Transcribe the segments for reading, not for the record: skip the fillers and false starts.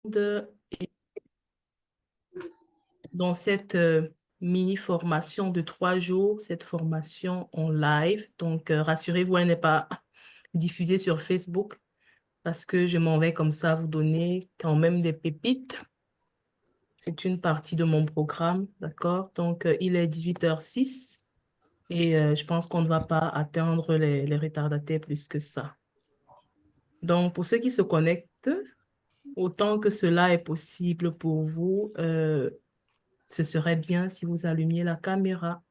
de- dans cette mini-formation de 3 jours, cette formation en live. Donc, rassurez-vous, elle n'est pas diffusée sur Facebook parce que je m'en vais comme ça vous donner quand même des pépites. C'est une partie de mon programme, d'accord? Donc, il est 18h06 et je pense qu'on ne va pas atteindre les retardataires plus que ça. Donc, pour ceux qui se connectent, autant que cela est possible pour vous, ce serait bien si vous allumiez la caméra.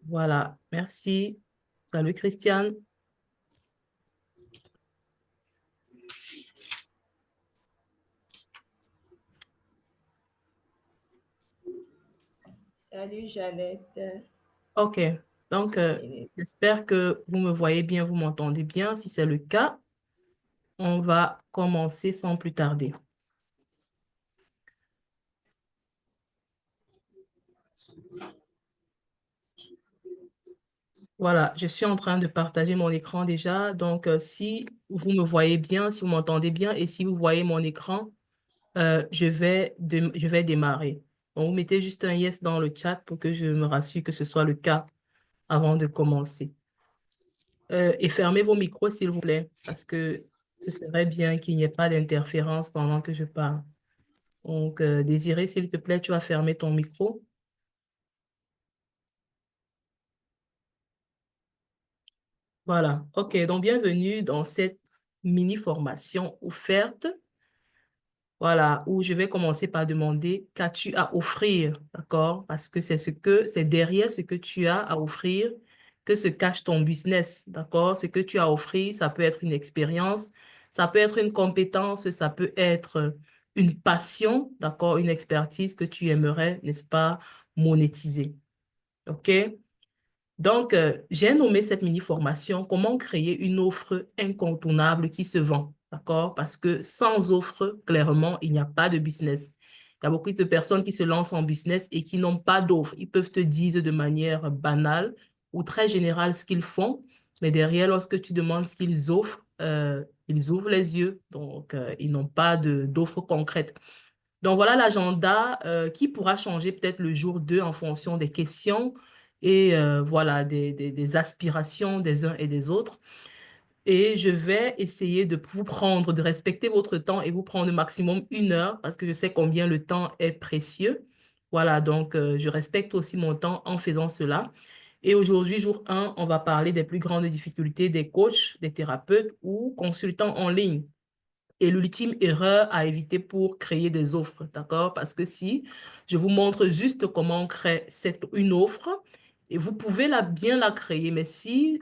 Voilà, merci. Salut Christiane. Salut Jeannette. OK, donc j'espère que vous me voyez bien, vous m'entendez bien. Si c'est le cas, on va commencer sans plus tarder. Voilà, je suis en train de partager mon écran déjà. Donc, si vous me voyez bien, si vous m'entendez bien et si vous voyez mon écran, je vais démarrer. Donc, vous mettez juste un yes dans le chat pour que je me rassure que ce soit le cas avant de commencer. Et fermez vos micros, s'il vous plaît, parce que ce serait bien qu'il n'y ait pas d'interférence pendant que je parle. Donc, Désiré, s'il te plaît, tu vas fermer ton micro. Voilà. OK, donc bienvenue dans cette mini-formation offerte. Voilà, où je vais commencer par demander qu'as-tu à offrir, d'accord? Parce que c'est derrière ce que tu as à offrir que se cache ton business, d'accord? Ce que tu as à offrir, ça peut être une expérience, ça peut être une compétence, ça peut être une passion, d'accord? Une expertise que tu aimerais, n'est-ce pas, monétiser, OK? Donc, j'ai nommé cette mini-formation «Comment créer une offre incontournable qui se vend». D'accord? Parce que sans offre, clairement, il n'y a pas de business. Il y a beaucoup de personnes qui se lancent en business et qui n'ont pas d'offre. Ils peuvent te dire de manière banale ou très générale ce qu'ils font, mais derrière, lorsque tu demandes ce qu'ils offrent, ils ouvrent les yeux. Donc, ils n'ont pas d'offre concrète. Donc, voilà l'agenda qui pourra changer peut-être le jour 2 en fonction des questions et voilà, des aspirations des uns et des autres. Et je vais essayer de vous prendre, de respecter votre temps et vous prendre maximum 1 heure parce que je sais combien le temps est précieux. Voilà, donc je respecte aussi mon temps en faisant cela. Et aujourd'hui, jour 1, on va parler des plus grandes difficultés des coachs, des thérapeutes ou consultants en ligne. Et l'ultime erreur à éviter pour créer des offres, d'accord? Parce que si je vous montre juste comment on crée une offre, et vous pouvez bien la créer, mais si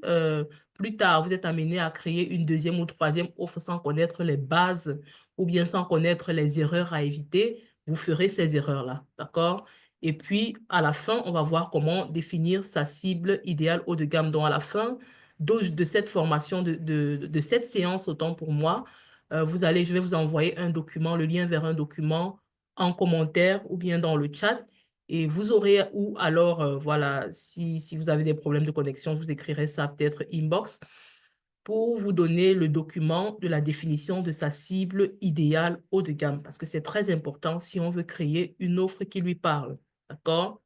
plus tard vous êtes amené à créer une deuxième ou troisième offre sans connaître les bases ou bien sans connaître les erreurs à éviter, vous ferez ces erreurs-là, d'accord? Et puis, à la fin, on va voir comment définir sa cible idéale haut de gamme. Donc, à la fin de cette formation, de cette séance, autant pour moi, je vais vous envoyer un document, le lien vers un document en commentaire ou bien dans le chat. Et vous aurez, ou alors, voilà, si vous avez des problèmes de connexion, je vous écrirai ça peut-être inbox pour vous donner le document de la définition de sa cible idéale haut de gamme, parce que c'est très important si on veut créer une offre qui lui parle. D'accord?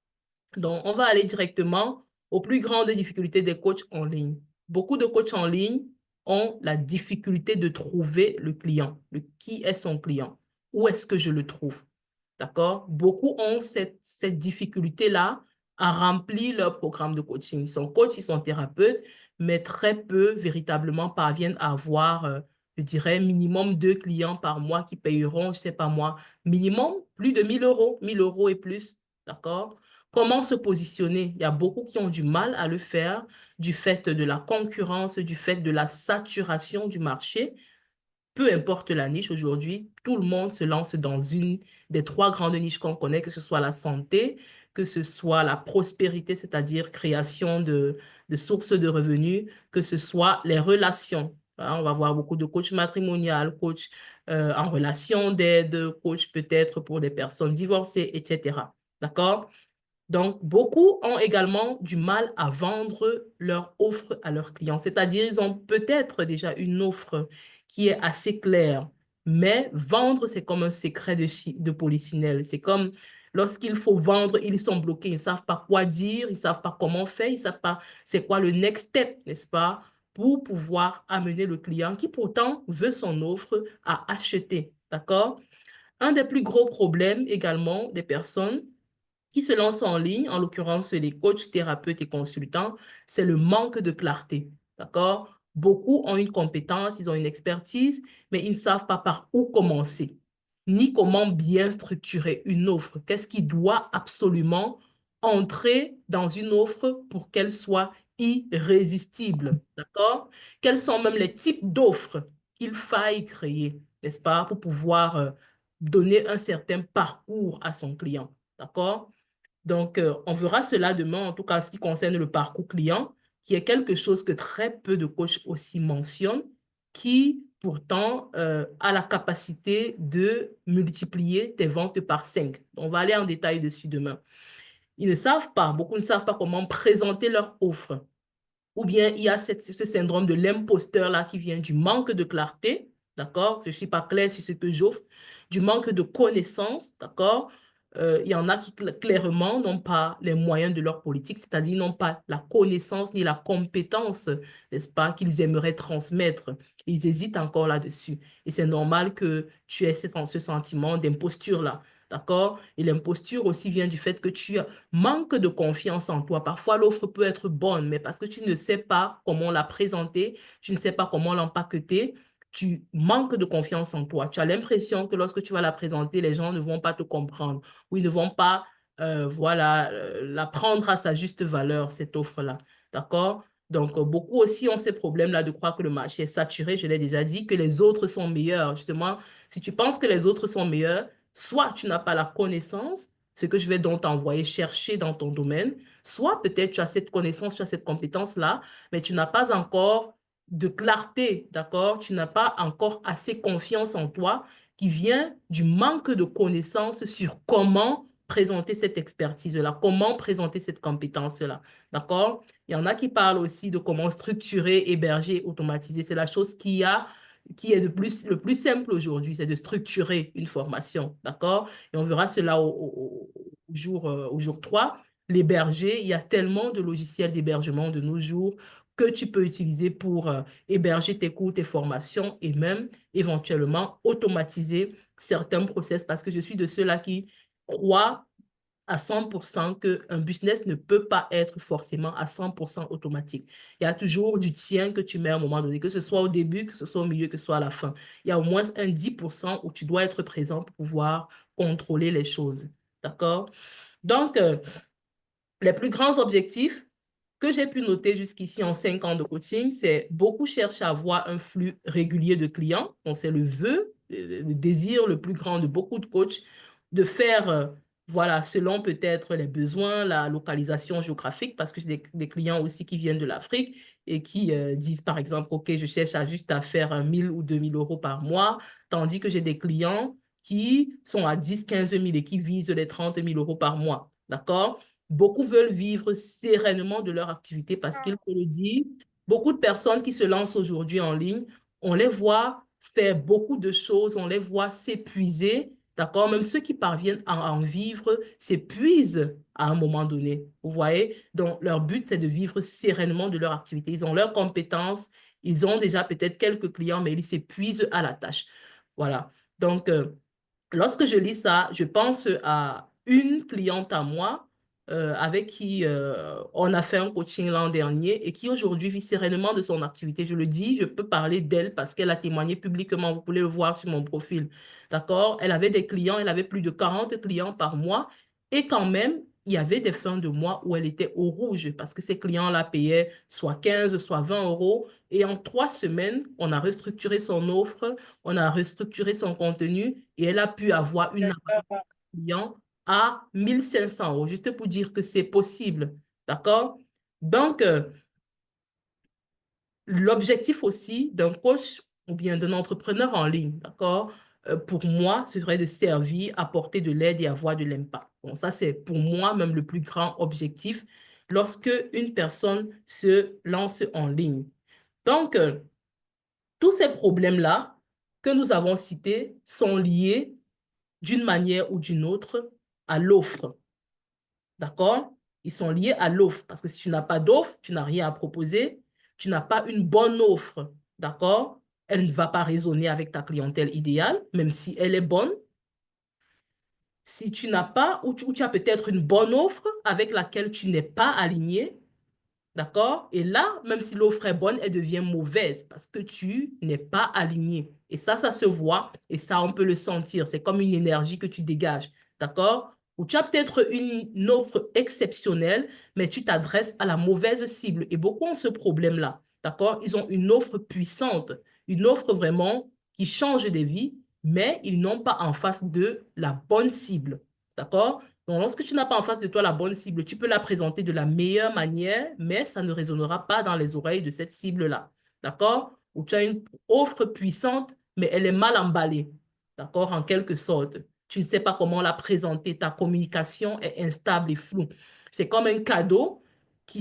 Donc, on va aller directement aux plus grandes difficultés des coachs en ligne. Beaucoup de coachs en ligne ont la difficulté de trouver le client, qui est son client, où est-ce que je le trouve. D'accord? Beaucoup ont cette difficulté-là à remplir leur programme de coaching. Ils sont coachs, ils sont thérapeutes, mais très peu véritablement parviennent à avoir, je dirais, minimum 2 clients par mois qui payeront, je sais pas moi, minimum plus de 1 000 euros, 1 000 euros et plus. D'accord? Comment se positionner? Il y a beaucoup qui ont du mal à le faire du fait de la concurrence, du fait de la saturation du marché. Peu importe la niche aujourd'hui, tout le monde se lance dans une des 3 grandes niches qu'on connaît, que ce soit la santé, que ce soit la prospérité, c'est-à-dire création de sources de revenus, que ce soit les relations. Hein, on va voir beaucoup de coachs matrimonial, coachs en relation d'aide, coachs peut-être pour des personnes divorcées, etc. D'accord? Donc, beaucoup ont également du mal à vendre leur offre à leurs clients. C'est-à-dire, ils ont peut-être déjà une offre qui est assez clair. Mais vendre, c'est comme un secret de polichinelle. C'est comme lorsqu'il faut vendre, ils sont bloqués. Ils ne savent pas quoi dire, ils ne savent pas comment faire, ils ne savent pas c'est quoi le next step, n'est-ce pas, pour pouvoir amener le client qui pourtant veut son offre à acheter. D'accord? Un des plus gros problèmes également des personnes qui se lancent en ligne, en l'occurrence les coachs, thérapeutes et consultants, c'est le manque de clarté. D'accord? Beaucoup ont une compétence, ils ont une expertise, mais ils ne savent pas par où commencer, ni comment bien structurer une offre. Qu'est-ce qui doit absolument entrer dans une offre pour qu'elle soit irrésistible? D'accord? Quels sont même les types d'offres qu'il faille créer, n'est-ce pas, pour pouvoir donner un certain parcours à son client? D'accord? Donc, on verra cela demain, en tout cas, en ce qui concerne le parcours client, qui est quelque chose que très peu de coachs aussi mentionnent, qui pourtant a la capacité de multiplier tes ventes par 5. On va aller en détail dessus demain. Ils ne savent pas, beaucoup ne savent pas comment présenter leur offre. Ou bien il y a ce syndrome de l'imposteur là qui vient du manque de clarté, d'accord? Je ne suis pas claire sur ce que j'offre, du manque de connaissances, d'accord? Il y en a qui clairement n'ont pas les moyens de leur politique, c'est-à-dire n'ont pas la connaissance ni la compétence, n'est-ce pas, qu'ils aimeraient transmettre. Ils hésitent encore là-dessus. Et c'est normal que tu aies ce sentiment d'imposture là. D'accord? Et l'imposture aussi vient du fait que tu manque de confiance en toi. Parfois, l'offre peut être bonne, mais parce que tu ne sais pas comment la présenter, tu ne sais pas comment l'empaqueter, tu manques de confiance en toi. Tu as l'impression que lorsque tu vas la présenter, les gens ne vont pas te comprendre ou ils ne vont pas voilà, la prendre à sa juste valeur, cette offre-là. D'accord? Donc, beaucoup aussi ont ces problèmes-là de croire que le marché est saturé, je l'ai déjà dit, que les autres sont meilleurs. Justement, si tu penses que les autres sont meilleurs, soit tu n'as pas la connaissance, ce que je vais donc t'envoyer chercher dans ton domaine, soit peut-être tu as cette connaissance, tu as cette compétence-là, mais tu n'as pas encore de clarté, d'accord? Tu n'as pas encore assez confiance en toi qui vient du manque de connaissances sur comment présenter cette expertise-là, comment présenter cette compétence-là, d'accord? Il y en a qui parlent aussi de comment structurer, héberger, automatiser. C'est la chose qui est le plus simple aujourd'hui, c'est de structurer une formation, d'accord? Et on verra cela au jour 3. L'héberger, il y a tellement de logiciels d'hébergement de nos jours que tu peux utiliser pour héberger tes cours, tes formations et même éventuellement automatiser certains process parce que je suis de ceux-là qui croient à 100% qu'un business ne peut pas être forcément à 100% automatique. Il y a toujours du tien que tu mets à un moment donné, que ce soit au début, que ce soit au milieu, que ce soit à la fin. Il y a au moins un 10% où tu dois être présent pour pouvoir contrôler les choses. D'accord? Donc, les plus grands objectifs que j'ai pu noter jusqu'ici en 5 ans de coaching, c'est beaucoup cherchent à avoir un flux régulier de clients. Donc, c'est le vœu, le désir le plus grand de beaucoup de coachs de faire, voilà, selon peut-être les besoins, la localisation géographique, parce que j'ai des clients aussi qui viennent de l'Afrique et qui disent, par exemple, OK, je cherche à juste à faire 1 000 ou 2 000 € par mois, tandis que j'ai des clients qui sont à 10, 15 000 et qui visent les 30 000 € par mois. D'accord? Beaucoup veulent vivre sereinement de leur activité parce qu'il faut le dire, beaucoup de personnes qui se lancent aujourd'hui en ligne, on les voit faire beaucoup de choses, on les voit s'épuiser, d'accord? Même ceux qui parviennent à en vivre s'épuisent à un moment donné, vous voyez? Donc, leur but, c'est de vivre sereinement de leur activité. Ils ont leurs compétences, ils ont déjà peut-être quelques clients, mais ils s'épuisent à la tâche. Voilà. Donc, lorsque je lis ça, je pense à une cliente à moi avec qui on a fait un coaching l'an dernier et qui aujourd'hui vit sereinement de son activité. Je le dis, je peux parler d'elle parce qu'elle a témoigné publiquement. Vous pouvez le voir sur mon profil. D'accord? Elle avait des clients, elle avait plus de 40 clients par mois et quand même, il y avait des fins de mois où elle était au rouge parce que ses clients la payaient soit 15, soit 20 € et en 3 semaines, on a restructuré son offre, on a restructuré son contenu et elle a pu avoir une D'accord. client à 1 500 €, juste pour dire que c'est possible. D'accord? Donc, l'objectif aussi d'un coach ou bien d'un entrepreneur en ligne, d'accord? Pour moi, ce serait de servir, apporter de l'aide et avoir de l'impact. Bon, ça, c'est pour moi même le plus grand objectif lorsque une personne se lance en ligne. Donc, Tous ces problèmes-là que nous avons cités sont liés d'une manière ou d'une autre à l'offre. D'accord? Ils sont liés à l'offre parce que si tu n'as pas d'offre, tu n'as rien à proposer, tu n'as pas une bonne offre. D'accord? Elle ne va pas résonner avec ta clientèle idéale, même si elle est bonne. Si tu n'as pas, ou tu as peut-être une bonne offre avec laquelle tu n'es pas aligné, d'accord? Et là, même si l'offre est bonne, elle devient mauvaise parce que tu n'es pas aligné. Et ça se voit et ça, on peut le sentir. C'est comme une énergie que tu dégages, d'accord? Ou tu as peut-être une offre exceptionnelle, mais tu t'adresses à la mauvaise cible. Et beaucoup ont ce problème-là, d'accord? Ils ont une offre puissante, une offre vraiment qui change des vies, mais ils n'ont pas en face de la bonne cible, d'accord? Donc, lorsque tu n'as pas en face de toi la bonne cible, tu peux la présenter de la meilleure manière, mais ça ne résonnera pas dans les oreilles de cette cible-là. D'accord? Ou tu as une offre puissante, mais elle est mal emballée. D'accord? En quelque sorte. Tu ne sais pas comment la présenter. Ta communication est instable et floue. C'est comme un cadeau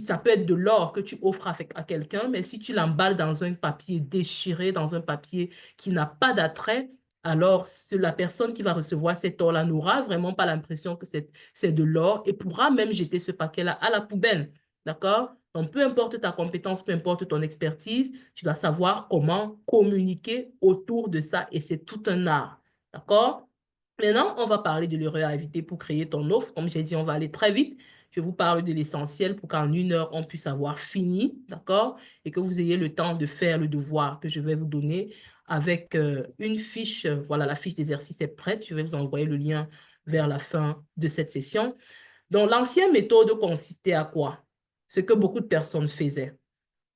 ça peut être de l'or que tu offres à quelqu'un, mais si tu l'emballes dans un papier déchiré, dans un papier qui n'a pas d'attrait, alors la personne qui va recevoir cet or-là n'aura vraiment pas l'impression que c'est de l'or et pourra même jeter ce paquet-là à la poubelle. D'accord? Donc, peu importe ta compétence, peu importe ton expertise, tu dois savoir comment communiquer autour de ça et c'est tout un art. D'accord? Maintenant, on va parler de l'erreur à éviter pour créer ton offre. Comme j'ai dit, on va aller très vite. Je vous parle de l'essentiel pour qu'en 1 heure, on puisse avoir fini, d'accord? Et que vous ayez le temps de faire le devoir que je vais vous donner avec une fiche. Voilà, la fiche d'exercice est prête. Je vais vous envoyer le lien vers la fin de cette session. Donc, l'ancienne méthode consistait à quoi? Ce que beaucoup de personnes faisaient,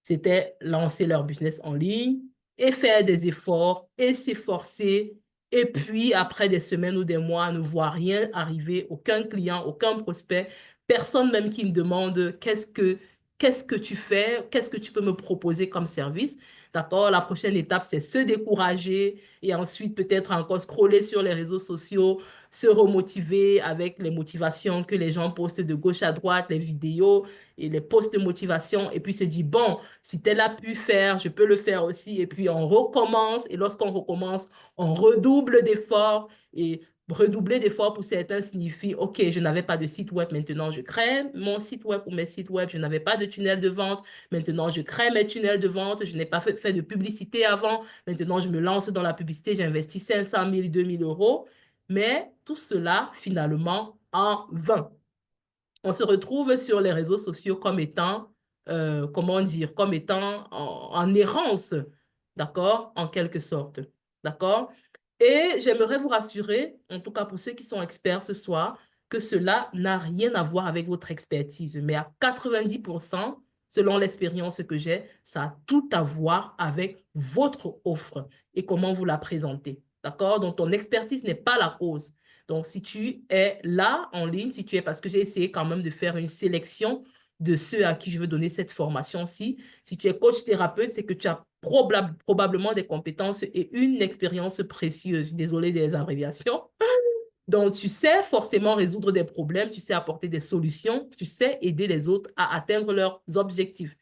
c'était lancer leur business en ligne et faire des efforts et s'efforcer. Et puis, après des semaines ou des mois, ne voir rien arriver, aucun client, aucun prospect, personne même qui me demande qu'est-ce que tu fais, qu'est-ce que tu peux me proposer comme service. D'accord? La prochaine étape, c'est se décourager et ensuite peut-être encore scroller sur les réseaux sociaux, se remotiver avec les motivations que les gens postent de gauche à droite, les vidéos et les posts de motivation, et puis se dire, bon, si tel a pu faire, je peux le faire aussi. Et puis on recommence, et lorsqu'on recommence, on redouble d'efforts. Et redoubler d'efforts pour certains signifie, OK, je n'avais pas de site web, maintenant je crée mon site web ou mes sites web, je n'avais pas de tunnel de vente, maintenant je crée mes tunnels de vente, je n'ai pas fait de publicité avant, maintenant je me lance dans la publicité, j'investis 500 000, 2 000 euros, mais tout cela finalement en vain. On se retrouve sur les réseaux sociaux comme étant, comment dire, comme étant en errance, d'accord, en quelque sorte, d'accord? Et j'aimerais vous rassurer, en tout cas pour ceux qui sont experts ce soir, que cela n'a rien à voir avec votre expertise, mais à 90%, selon l'expérience que j'ai, ça a tout à voir avec votre offre et comment vous la présentez, d'accord? Donc, ton expertise n'est pas la cause. Donc, si tu es là en ligne, si tu es, parce que j'ai essayé quand même de faire une sélection de ceux à qui je veux donner cette formation-ci. Si tu es coach thérapeute, c'est que tu as probablement des compétences et une expérience précieuse. Désolée des abréviations. Donc, tu sais forcément résoudre des problèmes, tu sais apporter des solutions, tu sais aider les autres à atteindre leurs objectifs.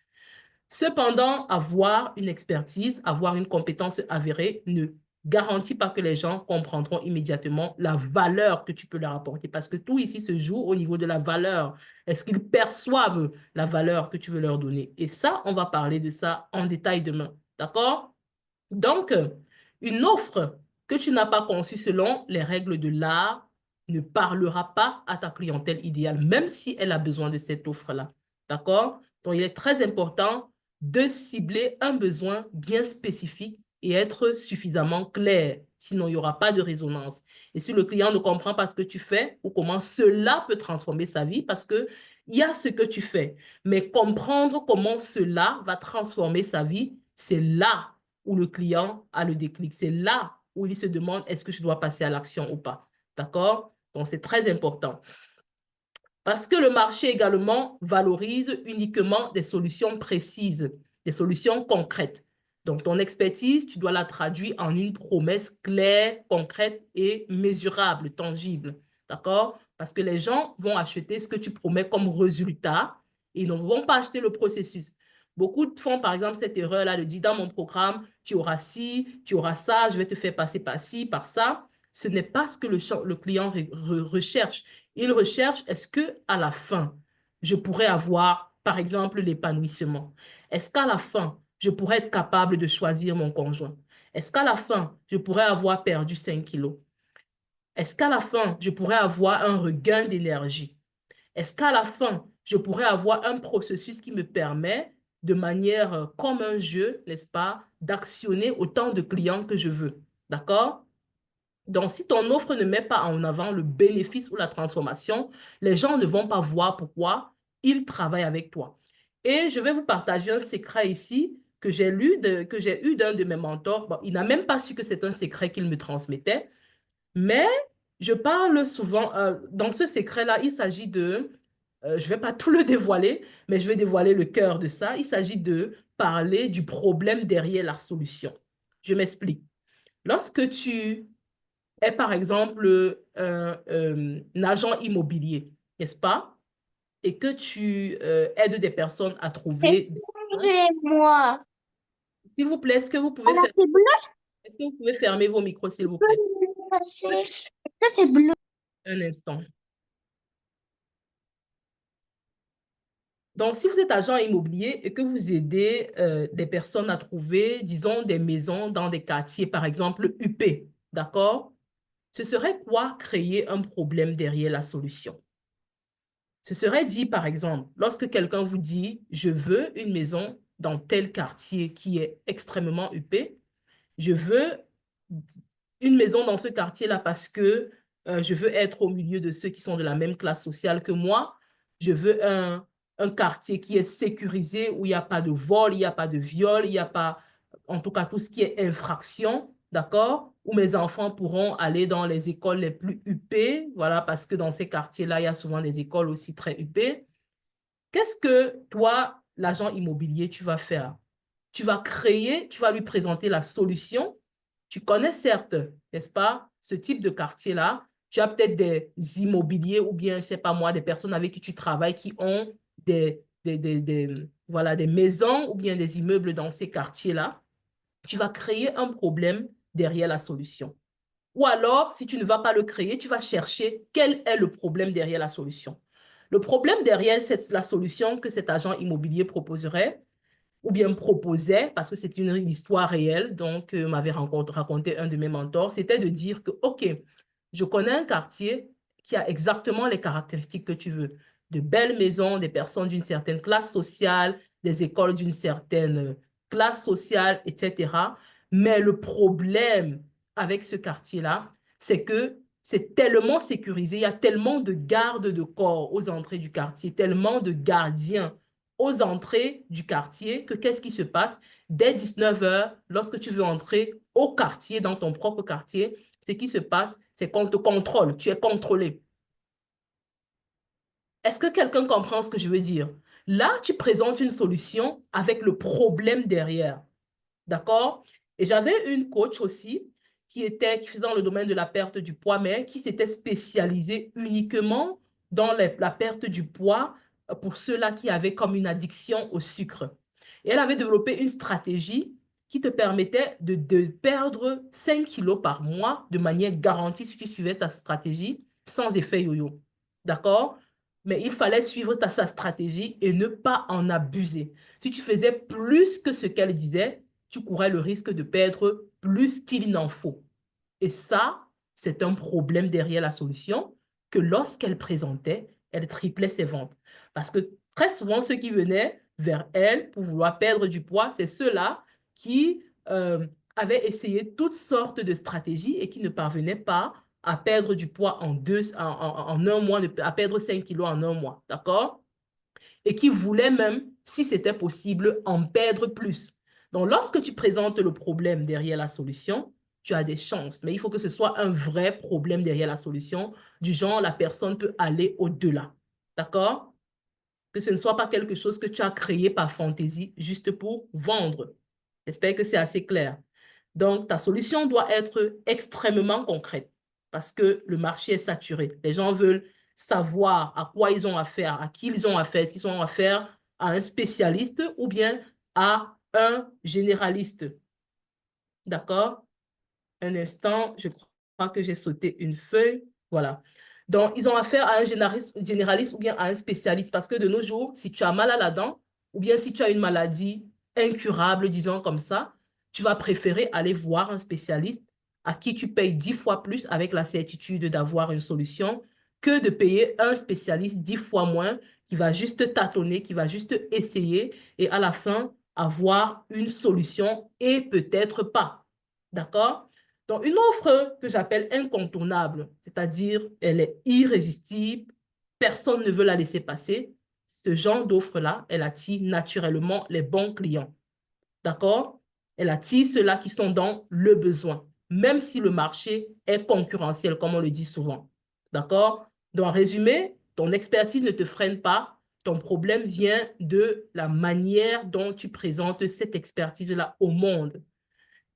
Cependant, avoir une expertise, avoir une compétence avérée ne garantit pas que les gens comprendront immédiatement la valeur que tu peux leur apporter. Parce que tout ici se joue au niveau de la valeur. Est-ce qu'ils perçoivent la valeur que tu veux leur donner? Et ça, on va parler de ça en détail demain. D'accord? Donc, une offre que tu n'as pas conçue selon les règles de l'art ne parlera pas à ta clientèle idéale, même si elle a besoin de cette offre-là. D'accord? Donc, il est très important de cibler un besoin bien spécifique et être suffisamment clair. Sinon, il n'y aura pas de résonance. Et si le client ne comprend pas ce que tu fais ou comment cela peut transformer sa vie, parce que il y a ce que tu fais, mais comprendre comment cela va transformer sa vie, c'est là où le client a le déclic. C'est là où il se demande est-ce que je dois passer à l'action ou pas. D'accord? Donc, c'est très important. Parce que le marché également valorise uniquement des solutions précises, des solutions concrètes. Donc, ton expertise, tu dois la traduire en une promesse claire, concrète et mesurable, tangible. D'accord? Parce que les gens vont acheter ce que tu promets comme résultat et ils ne vont pas acheter le processus. Beaucoup font, par exemple, cette erreur-là de dire, dans mon programme, tu auras ci, tu auras ça, je vais te faire passer par ci, par ça. Ce n'est pas ce que le client recherche. Il recherche, est-ce que à la fin, je pourrais avoir, par exemple, l'épanouissement? Est-ce qu'à la fin, je pourrais être capable de choisir mon conjoint? Est-ce qu'à la fin, je pourrais avoir perdu 5 kilos? Est-ce qu'à la fin, je pourrais avoir un regain d'énergie? Est-ce qu'à la fin, je pourrais avoir un processus qui me permet, de manière comme un jeu, n'est-ce pas, d'actionner autant de clients que je veux? D'accord? Donc, si ton offre ne met pas en avant le bénéfice ou la transformation, les gens ne vont pas voir pourquoi ils travaillent avec toi. Et je vais vous partager un secret ici que j'ai eu d'un de mes mentors. Bon, il n'a même pas su que c'est un secret qu'il me transmettait, mais je parle souvent, dans ce secret-là, il s'agit de, je ne vais pas tout le dévoiler, mais je vais dévoiler le cœur de ça. Il s'agit de parler du problème derrière la solution. Je m'explique. Lorsque tu es, par exemple, un agent immobilier, n'est-ce pas? Et que tu aides des personnes à C'est trouver. chez moi. S'il vous plaît, Alors, c'est bleu, est-ce que vous pouvez fermer vos micros, s'il vous plaît? ça c'est bleu. Un instant. Donc, si vous êtes agent immobilier et que vous aidez des personnes à trouver, disons, des maisons dans des quartiers, par exemple, UP, d'accord? Ce serait quoi créer un problème derrière la solution? Ce serait dit, par exemple, lorsque quelqu'un vous dit, je veux une maison dans tel quartier qui est extrêmement huppé, je veux une maison dans ce quartier-là parce que je veux être au milieu de ceux qui sont de la même classe sociale que moi. Je veux un quartier qui est sécurisé, où il n'y a pas de vol, il n'y a pas de viol, il n'y a pas, en tout cas, tout ce qui est infraction, d'accord? Où mes enfants pourront aller dans les écoles les plus huppées, voilà, parce que dans ces quartiers-là, il y a souvent des écoles aussi très huppées. Qu'est-ce que toi, l'agent immobilier, tu vas faire? Tu vas créer, tu vas lui présenter la solution. Tu connais certes, n'est-ce pas, ce type de quartier-là. Tu as peut-être des immobiliers ou bien, je ne sais pas moi, des personnes avec qui tu travailles qui ont voilà, des maisons ou bien des immeubles dans ces quartiers-là. Tu vas créer un problème derrière la solution. Ou alors, si tu ne vas pas le créer, tu vas chercher quel est le problème derrière la solution. Le problème derrière la solution que cet agent immobilier proposerait, ou bien proposait, parce que c'est une histoire réelle, donc m'avait raconté un de mes mentors, c'était de dire que, OK, je connais un quartier qui a exactement les caractéristiques que tu veux. De belles maisons, des personnes d'une certaine classe sociale, des écoles d'une certaine classe sociale, etc. Mais le problème avec ce quartier-là, c'est que c'est tellement sécurisé, il y a tellement de gardes de corps aux entrées du quartier, tellement de gardiens aux entrées du quartier que qu'est-ce qui se passe? Dès 19 heures, lorsque tu veux entrer au quartier, dans ton propre quartier, ce qui se passe, c'est qu'on te contrôle, tu es contrôlé. Est-ce que quelqu'un comprend ce que je veux dire? Là, tu présentes une solution avec le problème derrière. D'accord? Et j'avais une coach aussi qui faisait dans le domaine de la perte du poids, mais qui s'était spécialisée uniquement dans la perte du poids pour ceux-là qui avaient comme une addiction au sucre. Et elle avait développé une stratégie qui te permettait de perdre 5 kilos par mois de manière garantie si tu suivais ta stratégie sans effet yo-yo. D'accord? Mais il fallait suivre sa stratégie et ne pas en abuser. Si tu faisais plus que ce qu'elle disait, tu courais le risque de perdre plus qu'il n'en faut. Et ça, c'est un problème derrière la solution que lorsqu'elle présentait, elle triplait ses ventes. Parce que très souvent, ceux qui venaient vers elle pour vouloir perdre du poids, c'est ceux-là qui avaient essayé toutes sortes de stratégies et qui ne parvenaient pas à perdre du poids en un mois, à perdre 5 kilos en un mois. D'accord? Et qui voulaient même, si c'était possible, en perdre plus. Donc, lorsque tu présentes le problème derrière la solution, tu as des chances. Mais il faut que ce soit un vrai problème derrière la solution, du genre la personne peut aller au-delà. D'accord? Que ce ne soit pas quelque chose que tu as créé par fantaisie juste pour vendre. J'espère que c'est assez clair. Donc, ta solution doit être extrêmement concrète parce que le marché est saturé. Les gens veulent savoir à quoi ils ont affaire, à qui ils ont affaire. Est-ce qu'ils ont affaire à un spécialiste ou bien à un généraliste. D'accord? Un instant, je crois que j'ai sauté une feuille. Voilà. Donc, ils ont affaire à un généraliste ou bien à un spécialiste parce que de nos jours, si tu as mal à la dent ou bien si tu as une maladie incurable, disons comme ça, tu vas préférer aller voir un spécialiste à qui tu payes 10 fois plus avec la certitude d'avoir une solution que de payer un spécialiste 10 fois moins qui va juste tâtonner, qui va juste essayer et à la fin avoir une solution et peut-être pas. D'accord? Donc, une offre que j'appelle incontournable, c'est-à-dire elle est irrésistible, personne ne veut la laisser passer. Ce genre d'offre-là, elle attire naturellement les bons clients. D'accord? Elle attire ceux-là qui sont dans le besoin, même si le marché est concurrentiel, comme on le dit souvent. D'accord? Donc, en résumé, ton expertise ne te freine pas. Ton problème vient de la manière dont tu présentes cette expertise-là au monde.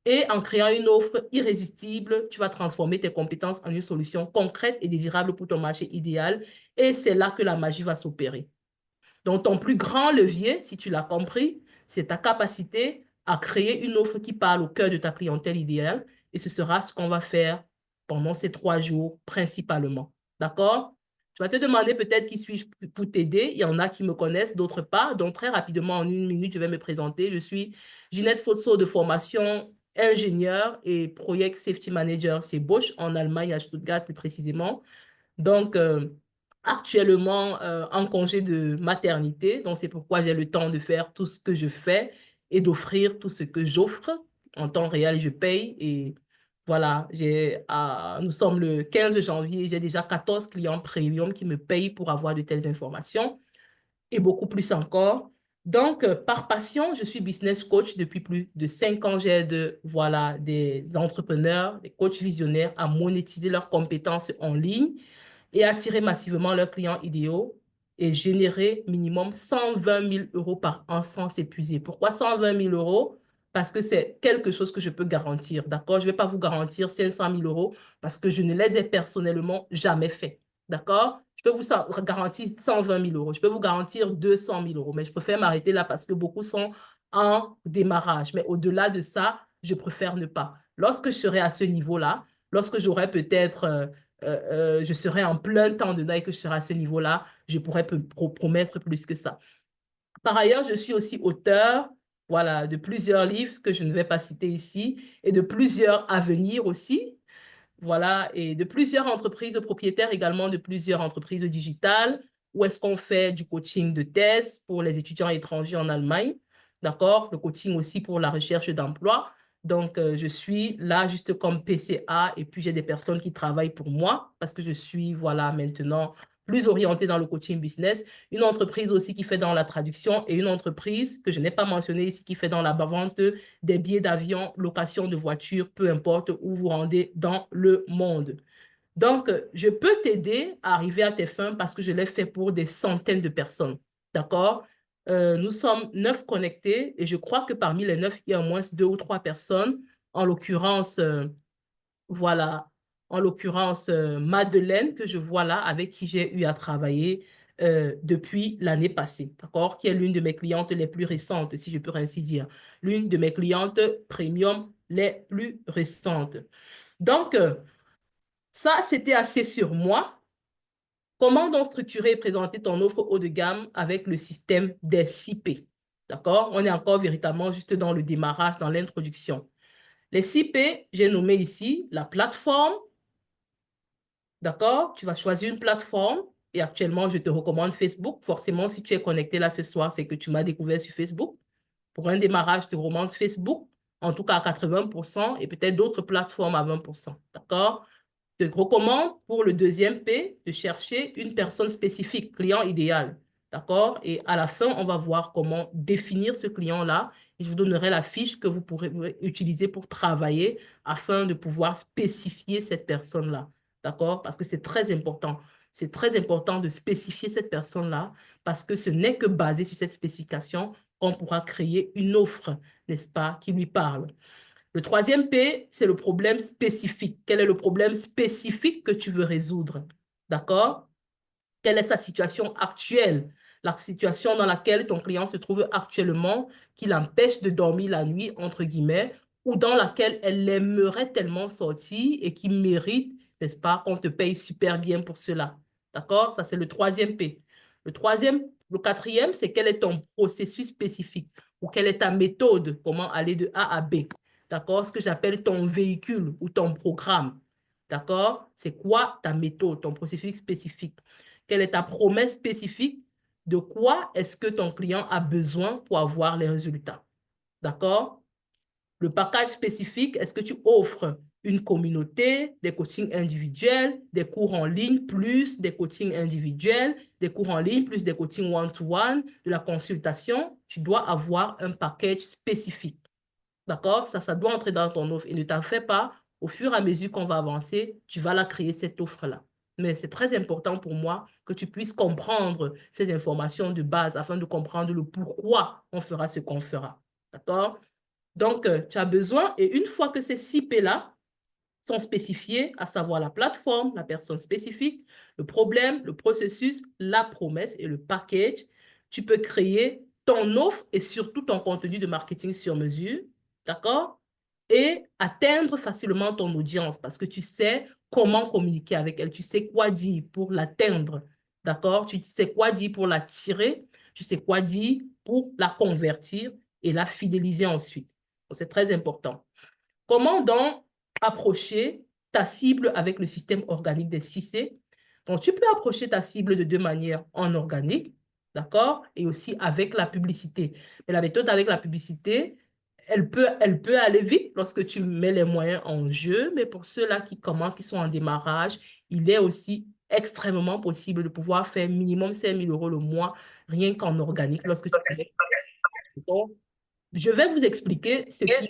Et en créant une offre irrésistible, tu vas transformer tes compétences en une solution concrète et désirable pour ton marché idéal. Et c'est là que la magie va s'opérer. Donc, ton plus grand levier, si tu l'as compris, c'est ta capacité à créer une offre qui parle au cœur de ta clientèle idéale. Et ce sera ce qu'on va faire pendant ces 3 jours principalement. D'accord? Tu vas te demander peut-être qui suis-je pour t'aider. Il y en a qui me connaissent, d'autres pas. Donc, très rapidement, en 1 minute, je vais me présenter. Je suis Ginette Fosso de formation ingénieur et Project Safety Manager chez Bosch en Allemagne, à Stuttgart plus précisément. Donc, actuellement en congé de maternité. Donc, c'est pourquoi j'ai le temps de faire tout ce que je fais et d'offrir tout ce que j'offre. En temps réel, je paye. Et voilà, nous sommes le 15 janvier. J'ai déjà 14 clients premium qui me payent pour avoir de telles informations et beaucoup plus encore. Donc, par passion, je suis business coach depuis plus de 5 ans. J'aide, voilà, des entrepreneurs, des coachs visionnaires à monétiser leurs compétences en ligne et attirer massivement leurs clients idéaux et générer minimum 120 000 euros par an sans s'épuiser. Pourquoi 120 000 euros? Parce que c'est quelque chose que je peux garantir, d'accord? Je ne vais pas vous garantir 500 000 euros parce que je ne les ai personnellement jamais fait, d'accord? Je peux vous garantir 120 000 euros. Je peux vous garantir 200 000 euros, mais je préfère m'arrêter là parce que beaucoup sont en démarrage. Mais au-delà de ça, je préfère ne pas. Lorsque je serai à ce niveau-là, lorsque j'aurai peut-être je serai en plein temps dedans et que je serai à ce niveau-là, je pourrais promettre plus que ça. Par ailleurs, je suis aussi auteur, voilà, de plusieurs livres que je ne vais pas citer ici et de plusieurs à venir aussi, voilà, et de plusieurs entreprises propriétaires également de plusieurs entreprises digitales où est-ce qu'on fait du coaching de thèse pour les étudiants étrangers en Allemagne, d'accord, le coaching aussi pour la recherche d'emploi. Donc, je suis là juste comme PCA et puis j'ai des personnes qui travaillent pour moi parce que je suis, voilà, maintenant plus orientée dans le coaching business. Une entreprise aussi qui fait dans la traduction et une entreprise que je n'ai pas mentionnée ici qui fait dans la vente des billets d'avion, location de voiture, peu importe où vous rendez dans le monde. Donc, je peux t'aider à arriver à tes fins parce que je l'ai fait pour des centaines de personnes. D'accord? Nous sommes 9 connectés et je crois que parmi les 9, il y a au moins 2 ou 3 personnes, en l'occurrence, voilà, en l'occurrence, Madeleine, que je vois là, avec qui j'ai eu à travailler depuis l'année passée, d'accord? Qui est l'une de mes clientes les plus récentes, si je peux ainsi dire. L'une de mes clientes premium les plus récentes. Donc, ça, c'était assez sur moi. Comment donc structurer et présenter ton offre haut de gamme avec le système des 6P? D'accord? On est encore véritablement juste dans le démarrage, dans l'introduction. Les 6P, j'ai nommé ici la plateforme. D'accord? Tu vas choisir une plateforme et actuellement, je te recommande Facebook. Forcément, si tu es connecté là ce soir, c'est que tu m'as découvert sur Facebook. Pour un démarrage, je te recommande Facebook, en tout cas à 80% et peut-être d'autres plateformes à 20%. D'accord? Je te recommande pour le deuxième P de chercher une personne spécifique, client idéal. D'accord? Et à la fin, on va voir comment définir ce client-là. Et je vous donnerai la fiche que vous pourrez utiliser pour travailler afin de pouvoir spécifier cette personne-là. D'accord? Parce que c'est très important. C'est très important de spécifier cette personne-là parce que ce n'est que basé sur cette spécification qu'on pourra créer une offre, n'est-ce pas, qui lui parle. Le troisième P, c'est le problème spécifique. Quel est le problème spécifique que tu veux résoudre? D'accord? Quelle est sa situation actuelle? la situation dans laquelle ton client se trouve actuellement, qui l'empêche de dormir la nuit, entre guillemets, ou dans laquelle elle aimerait tellement sortir et qui mérite, n'est-ce pas, qu'on te paye super bien pour cela. D'accord? Ça, c'est le troisième P. Le quatrième, c'est quel est ton processus spécifique ou quelle est ta méthode, comment aller de A à B. D'accord? Ce que j'appelle ton véhicule ou ton programme. D'accord? C'est quoi ta méthode, ton processus spécifique? Quelle est ta promesse spécifique? De quoi est-ce que ton client a besoin pour avoir les résultats? D'accord? Le package spécifique, est-ce que tu offres une communauté, des coachings individuels, des cours en ligne, plus des coachings individuels, des cours en ligne, plus des coachings one-to-one, de la consultation? Tu dois avoir un package spécifique. D'accord? Ça doit entrer dans ton offre. Et ne t'en fais pas, au fur et à mesure qu'on va avancer, tu vas la créer, cette offre-là. Mais c'est très important pour moi que tu puisses comprendre ces informations de base afin de comprendre le pourquoi on fera ce qu'on fera. D'accord? Donc, tu as besoin, et une fois que ces 6 P-là sont spécifiés, à savoir la plateforme, la personne spécifique, le problème, le processus, la promesse et le package, tu peux créer ton offre et surtout ton contenu de marketing sur mesure, d'accord? Et atteindre facilement ton audience parce que tu sais comment communiquer avec elle, tu sais quoi dire pour l'atteindre, d'accord? Tu sais quoi dire pour l'attirer, tu sais quoi dire pour la convertir et la fidéliser ensuite. C'est très important. Comment donc approcher ta cible avec le système organique des 6C? Donc, tu peux approcher ta cible de 2 manières, en organique, d'accord, et aussi avec la publicité. Mais la méthode avec la publicité, elle peut aller vite lorsque tu mets les moyens en jeu, mais pour ceux-là qui commencent, qui sont en démarrage, il est aussi extrêmement possible de pouvoir faire minimum 5 000 € le mois, rien qu'en organique, lorsque tu fais. Donc, je vais vous expliquer ce qui faire.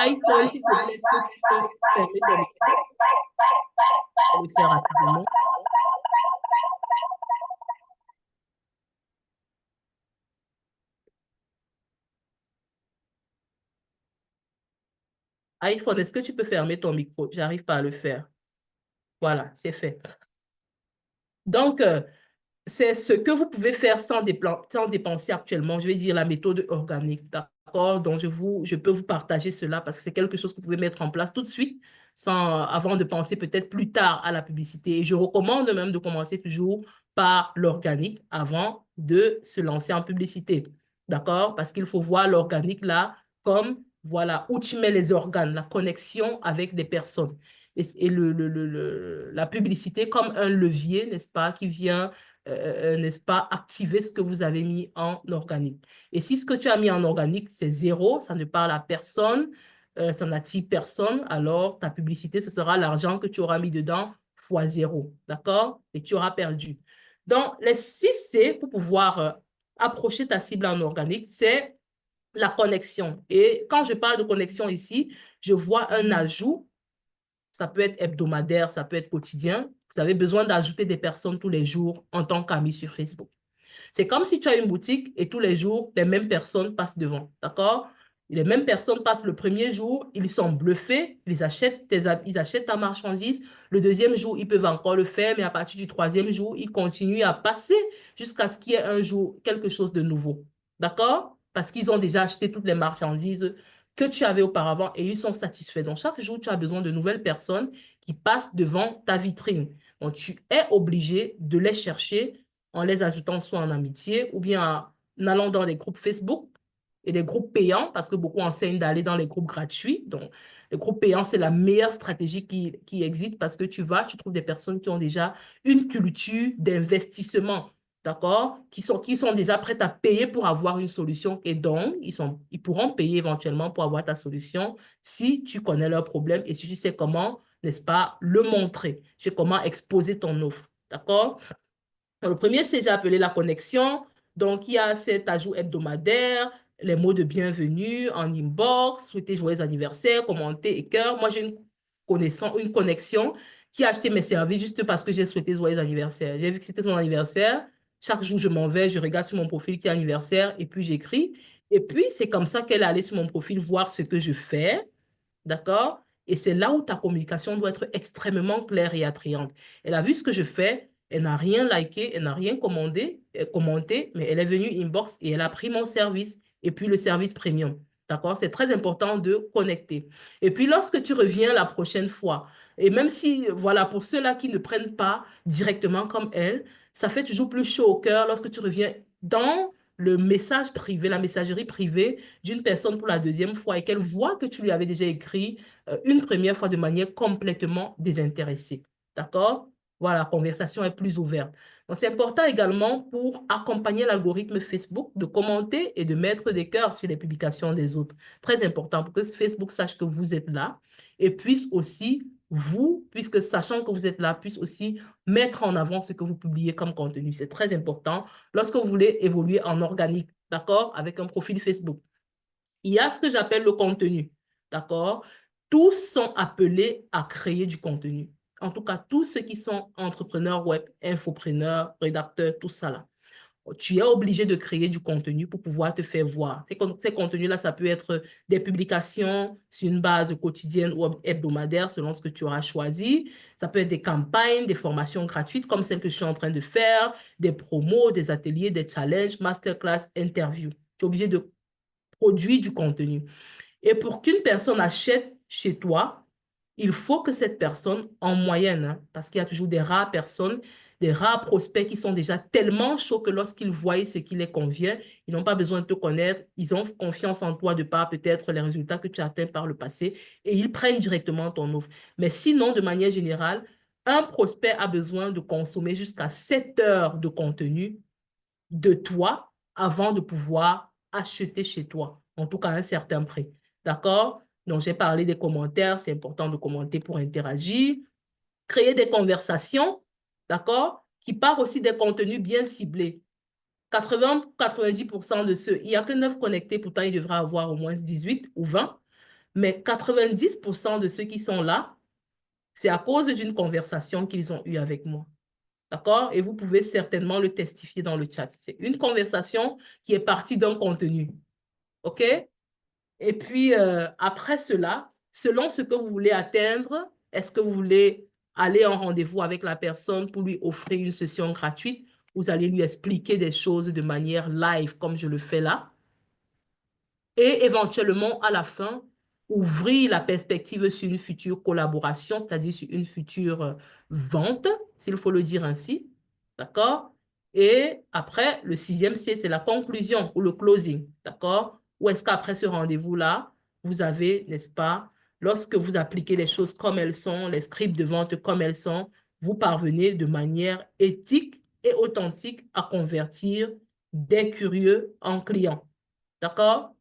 iPhone, s'il te plaît, est-ce que tu peux fermer ton micro? Je vais le faire rapidement. iPhone, est-ce que tu peux fermer ton micro? J'arrive pas à le faire. Voilà, c'est fait. Donc, c'est ce que vous pouvez faire sans dépenser actuellement. Je vais dire la méthode organique, d'accord? Donc, je peux vous partager cela parce que c'est quelque chose que vous pouvez mettre en place tout de suite avant de penser peut-être plus tard à la publicité. Et je recommande même de commencer toujours par l'organique avant de se lancer en publicité, d'accord? Parce qu'il faut voir l'organique là comme, voilà, où tu mets les organes, la connexion avec des personnes. Et la publicité comme un levier, n'est-ce pas, qui vient n'est-ce pas, activer ce que vous avez mis en organique. Et si ce que tu as mis en organique, c'est 0, ça ne parle à personne, ça n'attire personne, alors ta publicité, ce sera l'argent que tu auras mis dedans fois 0, d'accord? Et tu auras perdu. Donc, les 6 C pour pouvoir approcher ta cible en organique, c'est la connexion. Et quand je parle de connexion ici, je vois un ajout. Ça peut être hebdomadaire, ça peut être quotidien. Vous avez besoin d'ajouter des personnes tous les jours en tant qu'amis sur Facebook. C'est comme si tu as une boutique et tous les jours, les mêmes personnes passent devant, d'accord? Les mêmes personnes passent le premier jour, ils sont bluffés, ils achètent ta marchandise. Le deuxième jour, ils peuvent encore le faire, mais à partir du troisième jour, ils continuent à passer jusqu'à ce qu'il y ait un jour quelque chose de nouveau, d'accord? Parce qu'ils ont déjà acheté toutes les marchandises que tu avais auparavant et ils sont satisfaits. Donc, chaque jour, tu as besoin de nouvelles personnes qui passent devant ta vitrine. Donc, tu es obligé de les chercher en les ajoutant soit en amitié ou bien en allant dans les groupes Facebook et les groupes payants, parce que beaucoup enseignent d'aller dans les groupes gratuits. Donc, les groupes payants, c'est la meilleure stratégie qui existe parce que tu trouves des personnes qui ont déjà une culture d'investissement, d'accord? Qui sont déjà prêtes à payer pour avoir une solution et donc, ils pourront payer éventuellement pour avoir ta solution si tu connais leurs problèmes et si tu sais comment, n'est-ce pas, le montrer. Tu sais comment exposer ton offre, d'accord? Le premier, c'est j'ai appelé la connexion. Donc, il y a cet ajout hebdomadaire, les mots de bienvenue en inbox, souhaiter joyeux anniversaire, commenter et cœur. Moi, j'ai une connexion qui a acheté mes services juste parce que j'ai souhaité joyeux anniversaire. J'ai vu que c'était son anniversaire. Chaque jour, je m'en vais, je regarde sur mon profil qui est anniversaire et puis j'écris. Et puis, c'est comme ça qu'elle est allée sur mon profil voir ce que je fais. D'accord? Et c'est là où ta communication doit être extrêmement claire et attrayante. Elle a vu ce que je fais Elle n'a rien liké, elle n'a rien commenté, mais elle est venue inbox et elle a pris mon service et puis le service premium. D'accord? C'est très important de connecter. Et puis, lorsque tu reviens la prochaine fois, et même si, voilà, pour ceux-là qui ne prennent pas directement comme elle, ça fait toujours plus chaud au cœur lorsque tu reviens dans le message privé, la messagerie privée d'une personne pour la deuxième fois et qu'elle voit que tu lui avais déjà écrit une première fois de manière complètement désintéressée. D'accord? Voilà, la conversation est plus ouverte. Donc, c'est important également pour accompagner l'algorithme Facebook de commenter et de mettre des cœurs sur les publications des autres. Très important pour que Facebook sache que vous êtes là et puisse aussi, vous, puisque sachant que vous êtes là, puisse aussi mettre en avant ce que vous publiez comme contenu. C'est très important lorsque vous voulez évoluer en organique, d'accord, avec un profil Facebook. Il y a ce que j'appelle le contenu, d'accord? Tous sont appelés à créer du contenu. En tout cas, tous ceux qui sont entrepreneurs web, infopreneurs, rédacteurs, tout ça là. Tu es obligé de créer du contenu pour pouvoir te faire voir. Ces contenus-là, ça peut être des publications sur une base quotidienne ou hebdomadaire selon ce que tu auras choisi. Ça peut être des campagnes, des formations gratuites comme celles que je suis en train de faire, des promos, des ateliers, des challenges, masterclass, interviews. Tu es obligé de produire du contenu. Et pour qu'une personne achète chez toi, il faut que cette personne, en moyenne, hein, parce qu'il y a toujours des rares personnes, des rares prospects qui sont déjà tellement chauds que lorsqu'ils voient ce qui les convient, ils n'ont pas besoin de te connaître, ils ont confiance en toi de par peut-être les résultats que tu as atteints par le passé et ils prennent directement ton offre. Mais sinon, de manière générale, un prospect a besoin de consommer jusqu'à 7 heures de contenu de toi avant de pouvoir acheter chez toi, en tout cas à un certain prix. D'accord? Donc, j'ai parlé des commentaires, c'est important de commenter pour interagir, créer des conversations, d'accord? Qui partent aussi des contenus bien ciblés. 80-90% de ceux, il n'y a que 9 connectés, pourtant il devrait avoir au moins 18 ou 20, mais 90% de ceux qui sont là, c'est à cause d'une conversation qu'ils ont eue avec moi. D'accord? Et vous pouvez certainement le testifier dans le chat. C'est une conversation qui est partie d'un contenu. OK? Et puis, après cela, selon ce que vous voulez atteindre, est-ce que vous voulez aller en rendez-vous avec la personne pour lui offrir une session gratuite? Vous allez lui expliquer des choses de manière live, comme je le fais là. Et éventuellement, à la fin, ouvrir la perspective sur une future collaboration, c'est-à-dire sur une future vente, s'il faut le dire ainsi. D'accord? Et après, le 6e C, c'est la conclusion ou le closing. D'accord? Ou est-ce qu'après ce rendez-vous-là, vous avez, n'est-ce pas, lorsque vous appliquez les choses comme elles sont, les scripts de vente comme elles sont, vous parvenez de manière éthique et authentique à convertir des curieux en clients. D'accord?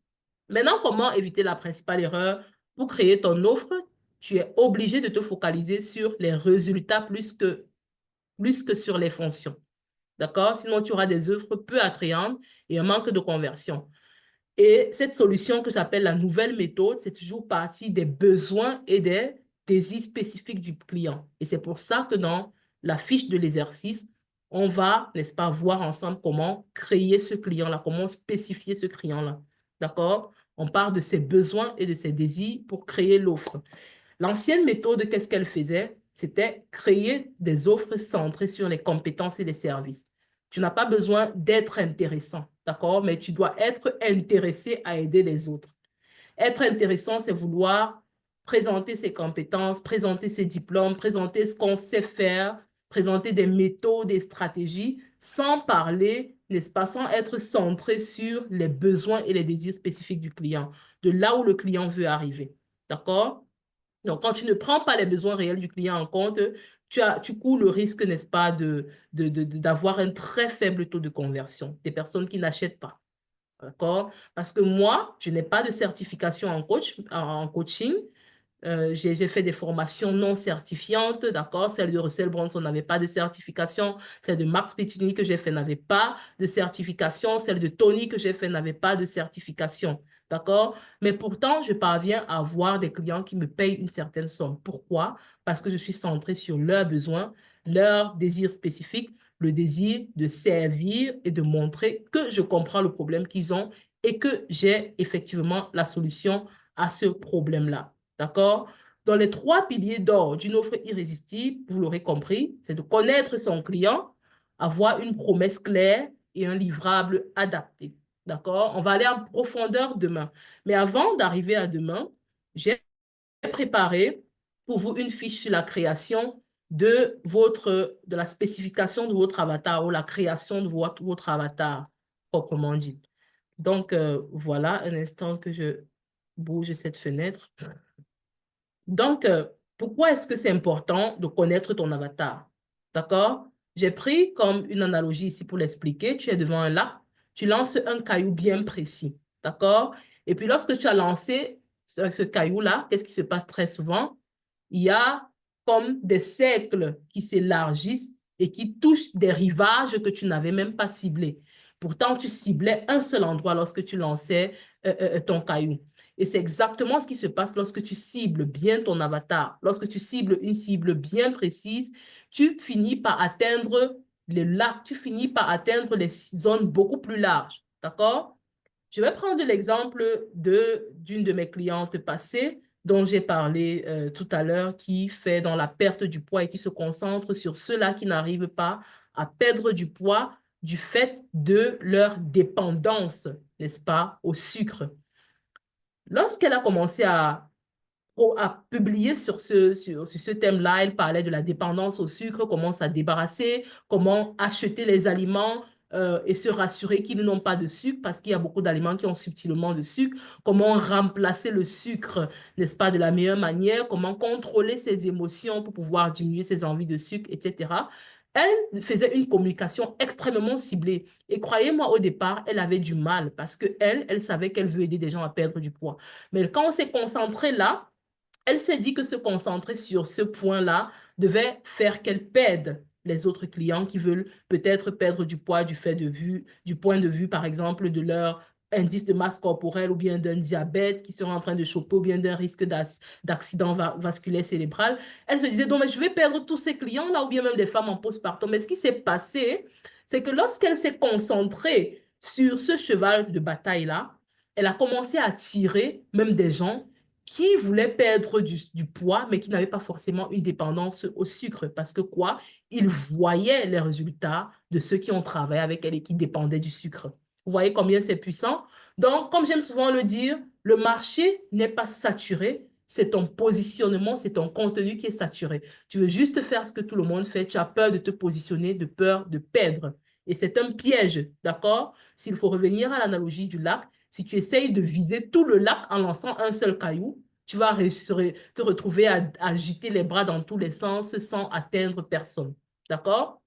Maintenant, comment éviter la principale erreur? Pour créer ton offre, tu es obligé de te focaliser sur les résultats plus que sur les fonctions. D'accord? Sinon, tu auras des offres peu attrayantes et un manque de conversion. Et cette solution que j'appelle la nouvelle méthode, c'est toujours partie des besoins et des désirs spécifiques du client. Et c'est pour ça que dans la fiche de l'exercice, on va, n'est-ce pas, voir ensemble comment créer ce client-là, comment spécifier ce client-là. D'accord? On part de ses besoins et de ses désirs pour créer l'offre. L'ancienne méthode, qu'est-ce qu'elle faisait? C'était créer des offres centrées sur les compétences et les services. Tu n'as pas besoin d'être intéressant, d'accord? Mais tu dois être intéressé à aider les autres. Être intéressant, c'est vouloir présenter ses compétences, présenter ses diplômes, présenter ce qu'on sait faire, présenter des méthodes, des stratégies, sans parler, n'est-ce pas, sans être centré sur les besoins et les désirs spécifiques du client, de là où le client veut arriver. D'accord? Donc, quand tu ne prends pas les besoins réels du client en compte, tu cours le risque, n'est-ce pas, d'avoir un très faible taux de conversion, des personnes qui n'achètent pas. D'accord? Parce que moi, je n'ai pas de certification en coaching. J'ai fait des formations non certifiantes, d'accord? Celle de Russell Brunson n'avait pas de certification. Celle de Mark Spitini que j'ai fait n'avait pas de certification. Celle de Tony que j'ai fait n'avait pas de certification, d'accord? Mais pourtant, je parviens à avoir des clients qui me payent une certaine somme. Pourquoi? Parce que je suis centrée sur leurs besoins, leurs désirs spécifiques, le désir de servir et de montrer que je comprends le problème qu'ils ont et que j'ai effectivement la solution à ce problème-là. D'accord? Dans les 3 piliers d'or d'une offre irrésistible, vous l'aurez compris, c'est de connaître son client, avoir une promesse claire et un livrable adapté. D'accord? On va aller en profondeur demain. Mais avant d'arriver à demain, j'ai préparé pour vous une fiche sur la création de la spécification de votre avatar ou la création de votre avatar, proprement dit. Donc, voilà, un instant que je bouge cette fenêtre. Donc, pourquoi est-ce que c'est important de connaître ton avatar? D'accord? J'ai pris comme une analogie ici pour l'expliquer. Tu es devant un lac, tu lances un caillou bien précis. D'accord? Et puis, lorsque tu as lancé ce caillou-là, qu'est-ce qui se passe très souvent? Il y a comme des cercles qui s'élargissent et qui touchent des rivages que tu n'avais même pas ciblés. Pourtant, tu ciblais un seul endroit lorsque tu lançais ton caillou. Et c'est exactement ce qui se passe lorsque tu cibles bien ton avatar. Lorsque tu cibles une cible bien précise, tu finis par atteindre les lacs, tu finis par atteindre les zones beaucoup plus larges. D'accord? Je vais prendre l'exemple d'une de mes clientes passées dont j'ai parlé tout à l'heure, qui fait dans la perte du poids et qui se concentre sur ceux-là qui n'arrivent pas à perdre du poids du fait de leur dépendance, n'est-ce pas, au sucre. Lorsqu'elle a commencé à publier sur ce thème-là, elle parlait de la dépendance au sucre, comment s'en débarrasser, comment acheter les aliments et se rassurer qu'ils n'ont pas de sucre parce qu'il y a beaucoup d'aliments qui ont subtilement de sucre, comment remplacer le sucre, n'est-ce pas, de la meilleure manière, comment contrôler ses émotions pour pouvoir diminuer ses envies de sucre, etc. Elle faisait une communication extrêmement ciblée. Et croyez-moi, au départ, elle avait du mal parce elle savait qu'elle veut aider des gens à perdre du poids. Mais quand on s'est concentré là, elle s'est dit que se concentrer sur ce point-là devait faire qu'elle perde les autres clients qui veulent peut-être perdre du poids du point de vue, par exemple, de leur indice de masse corporelle ou bien d'un diabète qui sera en train de choper ou bien d'un risque d'accident vasculaire cérébral. Elle se disait, donc, mais je vais perdre tous ces clients-là ou bien même des femmes en postpartum. Mais ce qui s'est passé, c'est que lorsqu'elle s'est concentrée sur ce cheval de bataille-là, elle a commencé à attirer même des gens qui voulaient perdre du poids, mais qui n'avaient pas forcément une dépendance au sucre. Parce que quoi? Ils voyaient les résultats de ceux qui ont travaillé avec elle et qui dépendaient du sucre. Vous voyez combien c'est puissant? Donc, comme j'aime souvent le dire, le marché n'est pas saturé, c'est ton positionnement, c'est ton contenu qui est saturé. Tu veux juste faire ce que tout le monde fait, tu as peur de te positionner, de peur de perdre. Et c'est un piège, d'accord? S'il faut revenir à l'analogie du lac, si tu essayes de viser tout le lac en lançant un seul caillou, tu vas te retrouver à agiter les bras dans tous les sens sans atteindre personne. D'accord?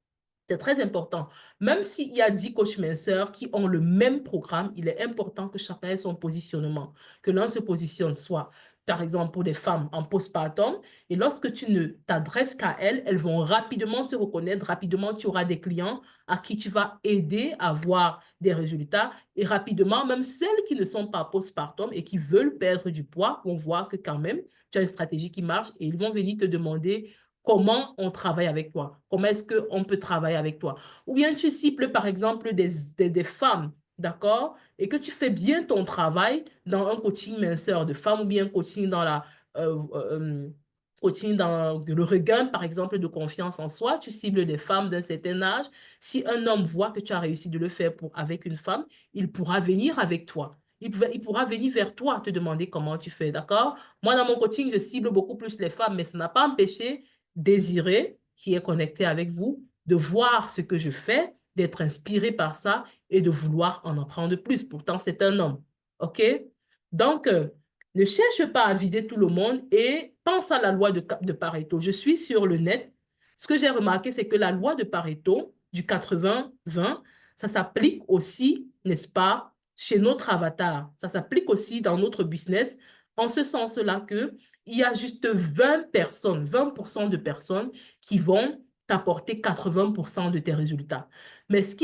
C'est très important. Même s'il y a 10 coachs minceurs qui ont le même programme, il est important que chacun ait son positionnement. Que l'un se positionne soit, par exemple, pour des femmes en postpartum, et lorsque tu ne t'adresses qu'à elles, elles vont rapidement se reconnaître, rapidement tu auras des clients à qui tu vas aider à avoir des résultats, et rapidement, même celles qui ne sont pas postpartum et qui veulent perdre du poids vont voir que quand même, tu as une stratégie qui marche et ils vont venir te demander comment on travaille avec toi, comment est-ce qu'on peut travailler avec toi. Ou bien tu cibles par exemple des femmes, d'accord, et que tu fais bien ton travail dans un coaching minceur de femmes ou bien coaching dans coaching dans le regain, par exemple, de confiance en soi, tu cibles des femmes d'un certain âge. Si un homme voit que tu as réussi de le faire avec une femme, il pourra venir avec toi. Il pourra venir vers toi te demander comment tu fais, d'accord? Moi, dans mon coaching, je cible beaucoup plus les femmes, mais ça n'a pas empêché Désiré, qui est connecté avec vous, de voir ce que je fais, d'être inspiré par ça et de vouloir en apprendre plus. Pourtant, c'est un homme. OK? Donc, ne cherche pas à viser tout le monde et pense à la loi de Pareto. Je suis sur le net. Ce que j'ai remarqué, c'est que la loi de Pareto du 80-20, ça s'applique aussi, n'est-ce pas, chez notre avatar. Ça s'applique aussi dans notre business, en ce sens-là que il y a juste 20 personnes, 20% de personnes qui vont t'apporter 80% de tes résultats. Mais ce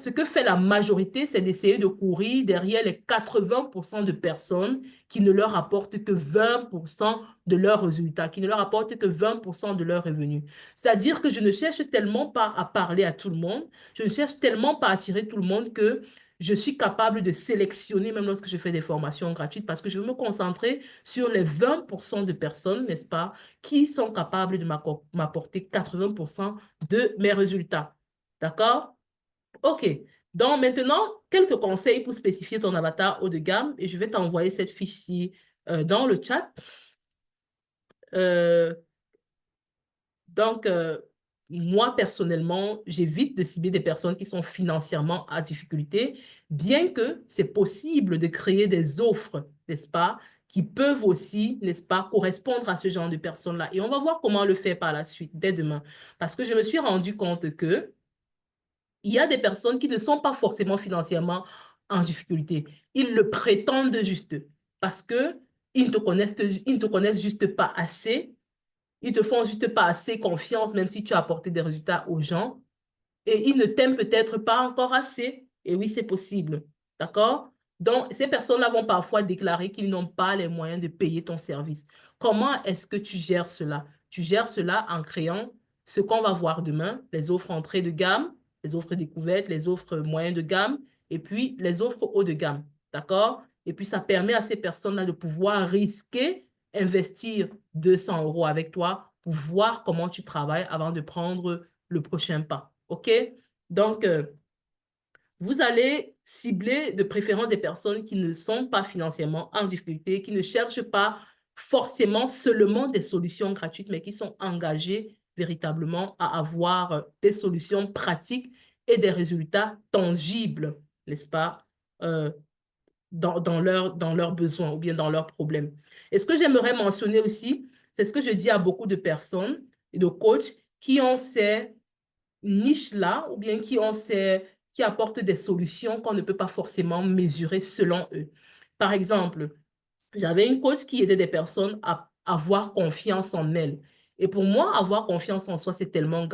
que fait la majorité, c'est d'essayer de courir derrière les 80% de personnes qui ne leur apportent que 20% de leurs résultats, qui ne leur apportent que 20% de leurs revenus. C'est-à-dire que je ne cherche tellement pas à parler à tout le monde, je ne cherche tellement pas à attirer tout le monde que je suis capable de sélectionner même lorsque je fais des formations gratuites parce que je veux me concentrer sur les 20% de personnes, n'est-ce pas, qui sont capables de m'apporter 80% de mes résultats. D'accord? OK. Donc maintenant, quelques conseils pour spécifier ton avatar haut de gamme et je vais t'envoyer cette fiche-ci dans le chat. Euh, donc, moi, personnellement, j'évite de cibler des personnes qui sont financièrement à difficulté, bien que c'est possible de créer des offres, n'est-ce pas, qui peuvent aussi, n'est-ce pas, correspondre à ce genre de personnes-là. Et on va voir comment le faire par la suite, dès demain. Parce que je me suis rendu compte que il y a des personnes qui ne sont pas forcément financièrement en difficulté. Ils le prétendent juste parce que ils ne te connaissent juste pas assez, ils te font juste pas assez confiance, même si tu as apporté des résultats aux gens. Et ils ne t'aiment peut-être pas encore assez. Et oui, c'est possible. D'accord? Donc, ces personnes-là vont parfois déclarer qu'ils n'ont pas les moyens de payer ton service. Comment est-ce que tu gères cela? Tu gères cela en créant ce qu'on va voir demain, les offres entrée de gamme, les offres découvertes, les offres moyennes de gamme, et puis les offres haut de gamme. D'accord? Et puis, ça permet à ces personnes-là de pouvoir risquer, investir 200 € avec toi pour voir comment tu travailles avant de prendre le prochain pas. OK? Donc, vous allez cibler de préférence des personnes qui ne sont pas financièrement en difficulté, qui ne cherchent pas forcément seulement des solutions gratuites, mais qui sont engagées véritablement à avoir des solutions pratiques et des résultats tangibles, n'est-ce pas, euh, dans leurs besoins ou bien dans leurs problèmes. Et ce que j'aimerais mentionner aussi, c'est ce que je dis à beaucoup de personnes et de coachs qui ont ces niches-là ou bien qui apportent des solutions qu'on ne peut pas forcément mesurer selon eux. Par exemple, j'avais une coach qui aidait des personnes à avoir confiance en elles. Et pour moi, avoir confiance en soi, c'est tellement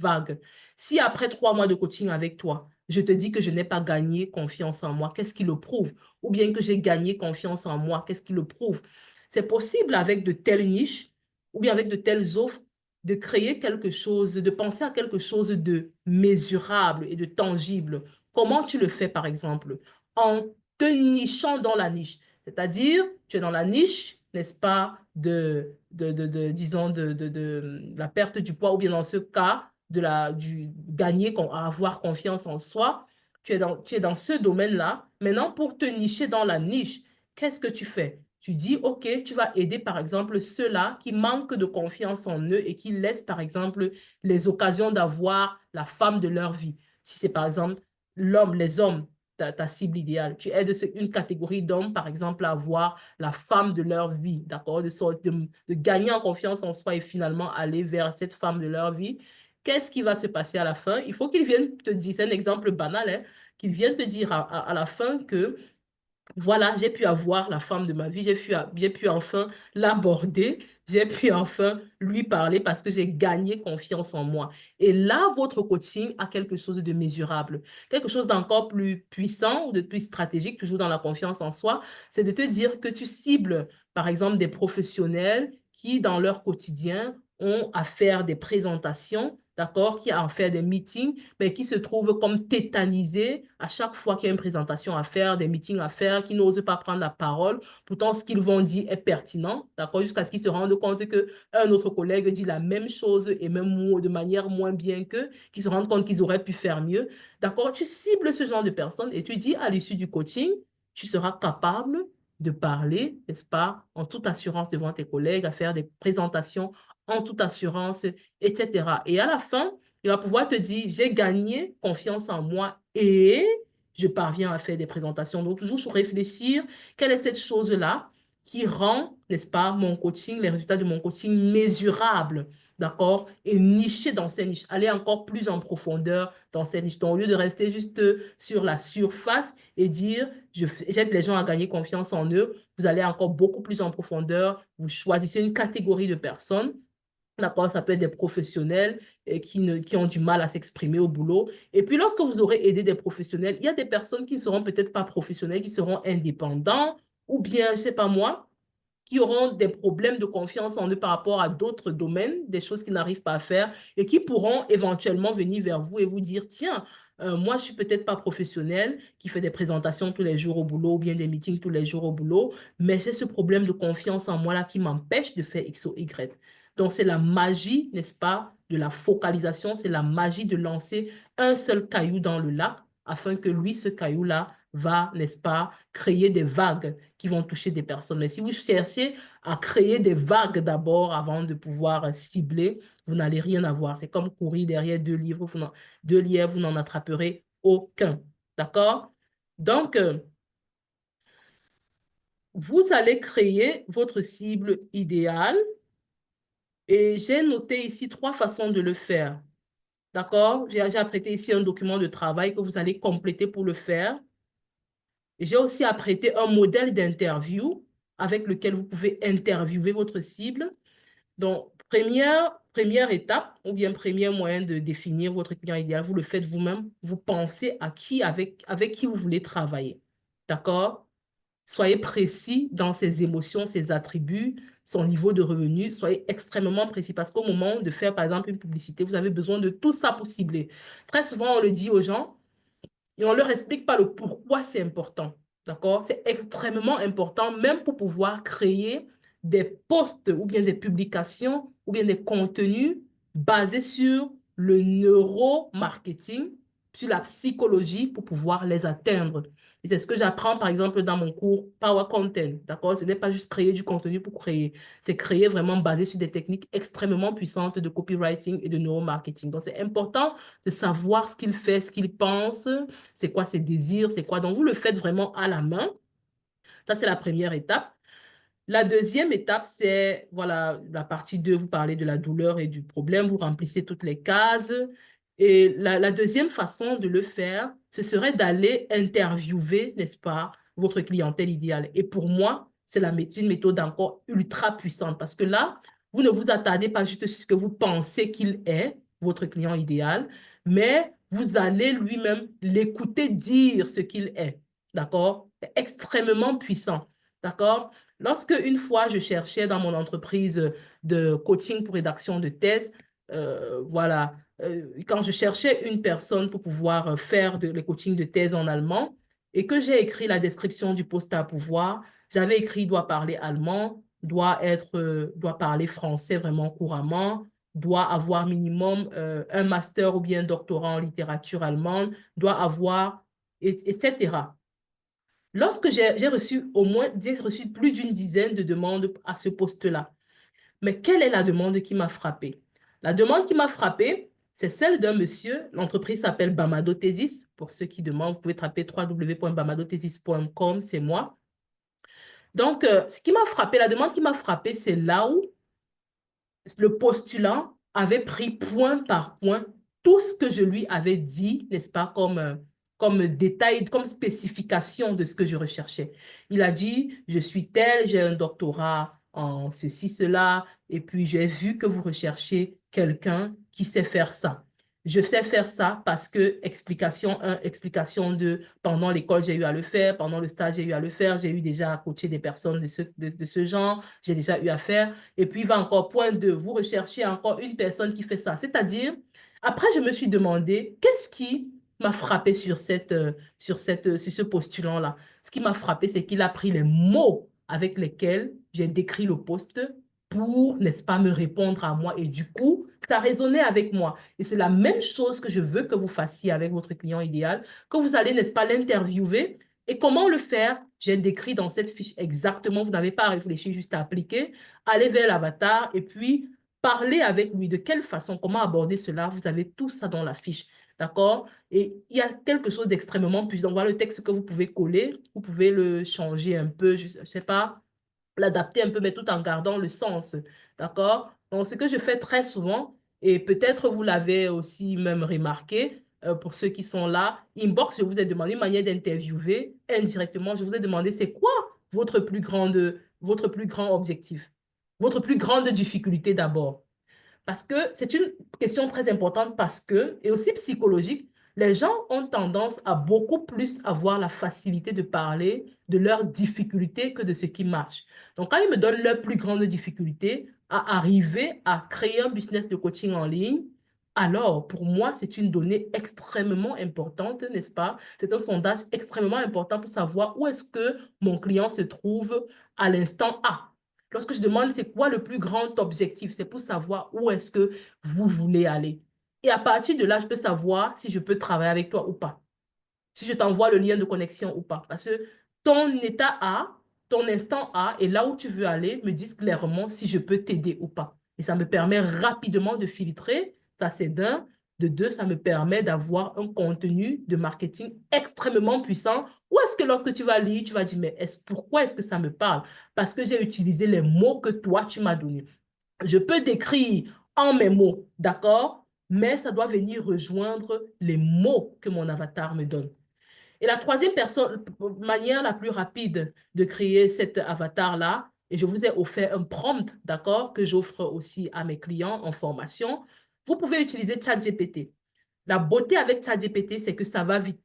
vague. Si après 3 mois de coaching avec toi, je te dis que je n'ai pas gagné confiance en moi, qu'est-ce qui le prouve? Ou bien que j'ai gagné confiance en moi, qu'est-ce qui le prouve? C'est possible avec de telles niches ou bien avec de telles offres de créer quelque chose, de penser à quelque chose de mesurable et de tangible. Comment tu le fais, par exemple? En te nichant dans la niche. C'est-à-dire, tu es dans la niche, n'est-ce pas, disons, de la perte du poids, ou bien dans ce cas, du gagner, avoir confiance en soi. Tu es dans ce domaine-là. Maintenant, pour te nicher dans la niche, qu'est-ce que tu fais? Tu dis, OK, tu vas aider, par exemple, ceux-là qui manquent de confiance en eux et qui laissent, par exemple, les occasions d'avoir la femme de leur vie. Si c'est, par exemple, les hommes, ta cible idéale. Tu aides une catégorie d'hommes, par exemple, à avoir la femme de leur vie, d'accord? De gagner en confiance en soi et finalement aller vers cette femme de leur vie. Qu'est-ce qui va se passer à la fin? Il faut qu'ils viennent te dire, c'est un exemple banal, hein, qu'ils viennent te dire à la fin que voilà, j'ai pu avoir la femme de ma vie, j'ai pu enfin l'aborder, j'ai pu enfin lui parler parce que j'ai gagné confiance en moi. Et là, votre coaching a quelque chose de mesurable, quelque chose d'encore plus puissant ou de plus stratégique, toujours dans la confiance en soi, c'est de te dire que tu cibles, par exemple, des professionnels qui, dans leur quotidien, ont à faire des présentations, d'accord, qui a à faire des meetings, mais qui se trouvent comme tétanisés à chaque fois qu'il y a une présentation à faire, des meetings à faire, qui n'osent pas prendre la parole. Pourtant, ce qu'ils vont dire est pertinent, d'accord, jusqu'à ce qu'ils se rendent compte qu'un autre collègue dit la même chose et même de manière moins bien qu'eux, qu'ils se rendent compte qu'ils auraient pu faire mieux. D'accord, tu cibles ce genre de personnes et tu dis à l'issue du coaching, tu seras capable de parler, n'est-ce pas, en toute assurance devant tes collègues, à faire des présentations en toute assurance, etc. Et à la fin, il va pouvoir te dire, j'ai gagné confiance en moi et je parviens à faire des présentations. Donc, toujours réfléchir, quelle est cette chose-là qui rend, n'est-ce pas, mon coaching, les résultats de mon coaching mesurables, d'accord, et nicher dans ces niches, aller encore plus en profondeur dans ces niches. Donc, au lieu de rester juste sur la surface et dire, j'aide les gens à gagner confiance en eux, vous allez encore beaucoup plus en profondeur, vous choisissez une catégorie de personnes. D'accord, ça peut être des professionnels qui ont du mal à s'exprimer au boulot. Et puis, lorsque vous aurez aidé des professionnels, il y a des personnes qui ne seront peut-être pas professionnelles, qui seront indépendants, ou bien, je ne sais pas moi, qui auront des problèmes de confiance en eux par rapport à d'autres domaines, des choses qu'ils n'arrivent pas à faire, et qui pourront éventuellement venir vers vous et vous dire, tiens, moi, je suis peut-être pas professionnelle qui fait des présentations tous les jours au boulot ou bien des meetings tous les jours au boulot, mais j'ai ce problème de confiance en moi là qui m'empêche de faire X ou Y. Donc, c'est la magie, n'est-ce pas, de la focalisation, c'est la magie de lancer un seul caillou dans le lac afin que lui, ce caillou-là, va, n'est-ce pas, créer des vagues qui vont toucher des personnes. Mais si vous cherchez à créer des vagues d'abord avant de pouvoir cibler, vous n'allez rien avoir. C'est comme courir derrière deux lièvres, vous n'en attraperez aucun. D'accord? Donc, vous allez créer votre cible idéale et j'ai noté ici 3 façons de le faire. D'accord? J'ai apprêté ici un document de travail que vous allez compléter pour le faire. Et j'ai aussi apprêté un modèle d'interview avec lequel vous pouvez interviewer votre cible. Donc, première étape, ou bien premier moyen de définir votre client idéal, vous le faites vous-même. Vous pensez à qui, avec qui vous voulez travailler. D'accord? Soyez précis dans ses émotions, ses attributs, son niveau de revenu. Soyez extrêmement précis parce qu'au moment de faire, par exemple, une publicité, vous avez besoin de tout ça pour cibler. Très souvent, on le dit aux gens, et on ne leur explique pas le pourquoi c'est important. D'accord? C'est extrêmement important, même pour pouvoir créer des posts ou bien des publications ou bien des contenus basés sur le neuromarketing, sur la psychologie pour pouvoir les atteindre. Et c'est ce que j'apprends, par exemple, dans mon cours Power Content. D'accord? Ce n'est pas juste créer du contenu pour créer. C'est créer vraiment basé sur des techniques extrêmement puissantes de copywriting et de neuromarketing. Donc, c'est important de savoir ce qu'il fait, ce qu'il pense, c'est quoi ses désirs, c'est quoi. Donc, vous le faites vraiment à la main. Ça, c'est la première étape. La deuxième étape, c'est, voilà, la partie 2, vous parlez de la douleur et du problème, vous remplissez toutes les cases. Et la deuxième façon de le faire, ce serait d'aller interviewer, n'est-ce pas, votre clientèle idéale. Et pour moi, c'est une méthode encore ultra puissante parce que là, vous ne vous attardez pas juste sur ce que vous pensez qu'il est, votre client idéal, mais vous allez lui-même l'écouter dire ce qu'il est. D'accord? C'est extrêmement puissant. D'accord? Lorsque une fois je cherchais dans mon entreprise de coaching pour rédaction de thèse, voilà, quand je cherchais une personne pour pouvoir faire les coachings de thèse en allemand et que j'ai écrit la description du poste à pouvoir, j'avais écrit doit parler allemand, doit parler français vraiment couramment, doit avoir minimum un master ou bien un doctorat en littérature allemande, doit avoir, etc. Lorsque j'ai reçu plus d'une dizaine de demandes à ce poste-là. Mais quelle est la demande qui m'a frappée? La demande qui m'a frappée, c'est celle d'un monsieur. L'entreprise s'appelle Bamado Thesis. Pour ceux qui demandent, vous pouvez taper www.bamadothesis.com, c'est moi. Donc, ce qui m'a frappé, la demande qui m'a frappée, c'est là où le postulant avait pris point par point tout ce que je lui avais dit, n'est-ce pas, comme détail, comme spécification de ce que je recherchais. Il a dit, je suis tel, j'ai un doctorat en ceci, cela, et puis j'ai vu que vous recherchez quelqu'un qui sait faire ça. Je sais faire ça parce que explication 1, explication 2, pendant l'école, j'ai eu à le faire, pendant le stage, j'ai eu à le faire, j'ai eu déjà à coacher des personnes de ce genre, j'ai déjà eu à faire. Et puis, il va encore point 2, vous recherchez encore une personne qui fait ça. C'est-à-dire, après, je me suis demandé, qu'est-ce qui m'a frappé sur ce postulant-là? Ce qui m'a frappé, c'est qu'il a pris les mots avec lesquels j'ai décrit le poste pour, n'est-ce pas, me répondre à moi. Et du coup, ça résonnait avec moi. Et c'est la même chose que je veux que vous fassiez avec votre client idéal, que vous allez, n'est-ce pas, l'interviewer. Et comment le faire? J'ai décrit dans cette fiche exactement. Vous n'avez pas à réfléchir, juste à appliquer. Allez vers l'avatar et puis parlez avec lui. De quelle façon, comment aborder cela? Vous avez tout ça dans la fiche. D'accord? Et il y a quelque chose d'extrêmement puissant. Voilà le texte que vous pouvez coller. Vous pouvez le changer un peu, je ne sais pas, l'adapter un peu, mais tout en gardant le sens. D'accord? Donc, ce que je fais très souvent, et peut-être vous l'avez aussi même remarqué, pour ceux qui sont là, inbox, je vous ai demandé une manière d'interviewer. Indirectement, je vous ai demandé c'est quoi votre plus grand objectif, votre plus grande difficulté d'abord. Parce que c'est une question très importante parce que, et aussi psychologique, les gens ont tendance à beaucoup plus avoir la facilité de parler de leurs difficultés que de ce qui marche. Donc, quand ils me donnent leur plus grande difficulté à arriver à créer un business de coaching en ligne, alors pour moi, c'est une donnée extrêmement importante, n'est-ce pas? C'est un sondage extrêmement important pour savoir où est-ce que mon client se trouve à l'instant A. Lorsque je demande c'est quoi le plus grand objectif, c'est pour savoir où est-ce que vous voulez aller. Et à partir de là, je peux savoir si je peux travailler avec toi ou pas. Si je t'envoie le lien de connexion ou pas. Parce que ton état A, ton instant A et là où tu veux aller me disent clairement si je peux t'aider ou pas. Et ça me permet rapidement de filtrer. Ça, c'est d'un. De deux, ça me permet d'avoir un contenu de marketing extrêmement puissant. Ou est-ce que lorsque tu vas lire, tu vas dire, mais pourquoi est-ce que ça me parle? Parce que j'ai utilisé les mots que toi, tu m'as donnés. Je peux décrire en mes mots, d'accord? Mais ça doit venir rejoindre les mots que mon avatar me donne. Et la troisième manière la plus rapide de créer cet avatar-là, et je vous ai offert un prompt, d'accord, que j'offre aussi à mes clients en formation, vous pouvez utiliser ChatGPT. La beauté avec ChatGPT, c'est que ça va vite.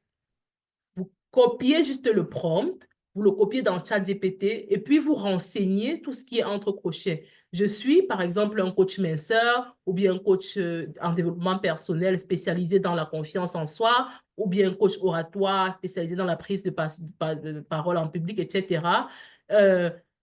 Vous copiez juste le prompt, vous le copiez dans ChatGPT et puis vous renseignez tout ce qui est entre crochets. Je suis, par exemple, un coach minceur ou bien un coach en développement personnel spécialisé dans la confiance en soi ou bien un coach oratoire spécialisé dans la prise de parole en public, etc.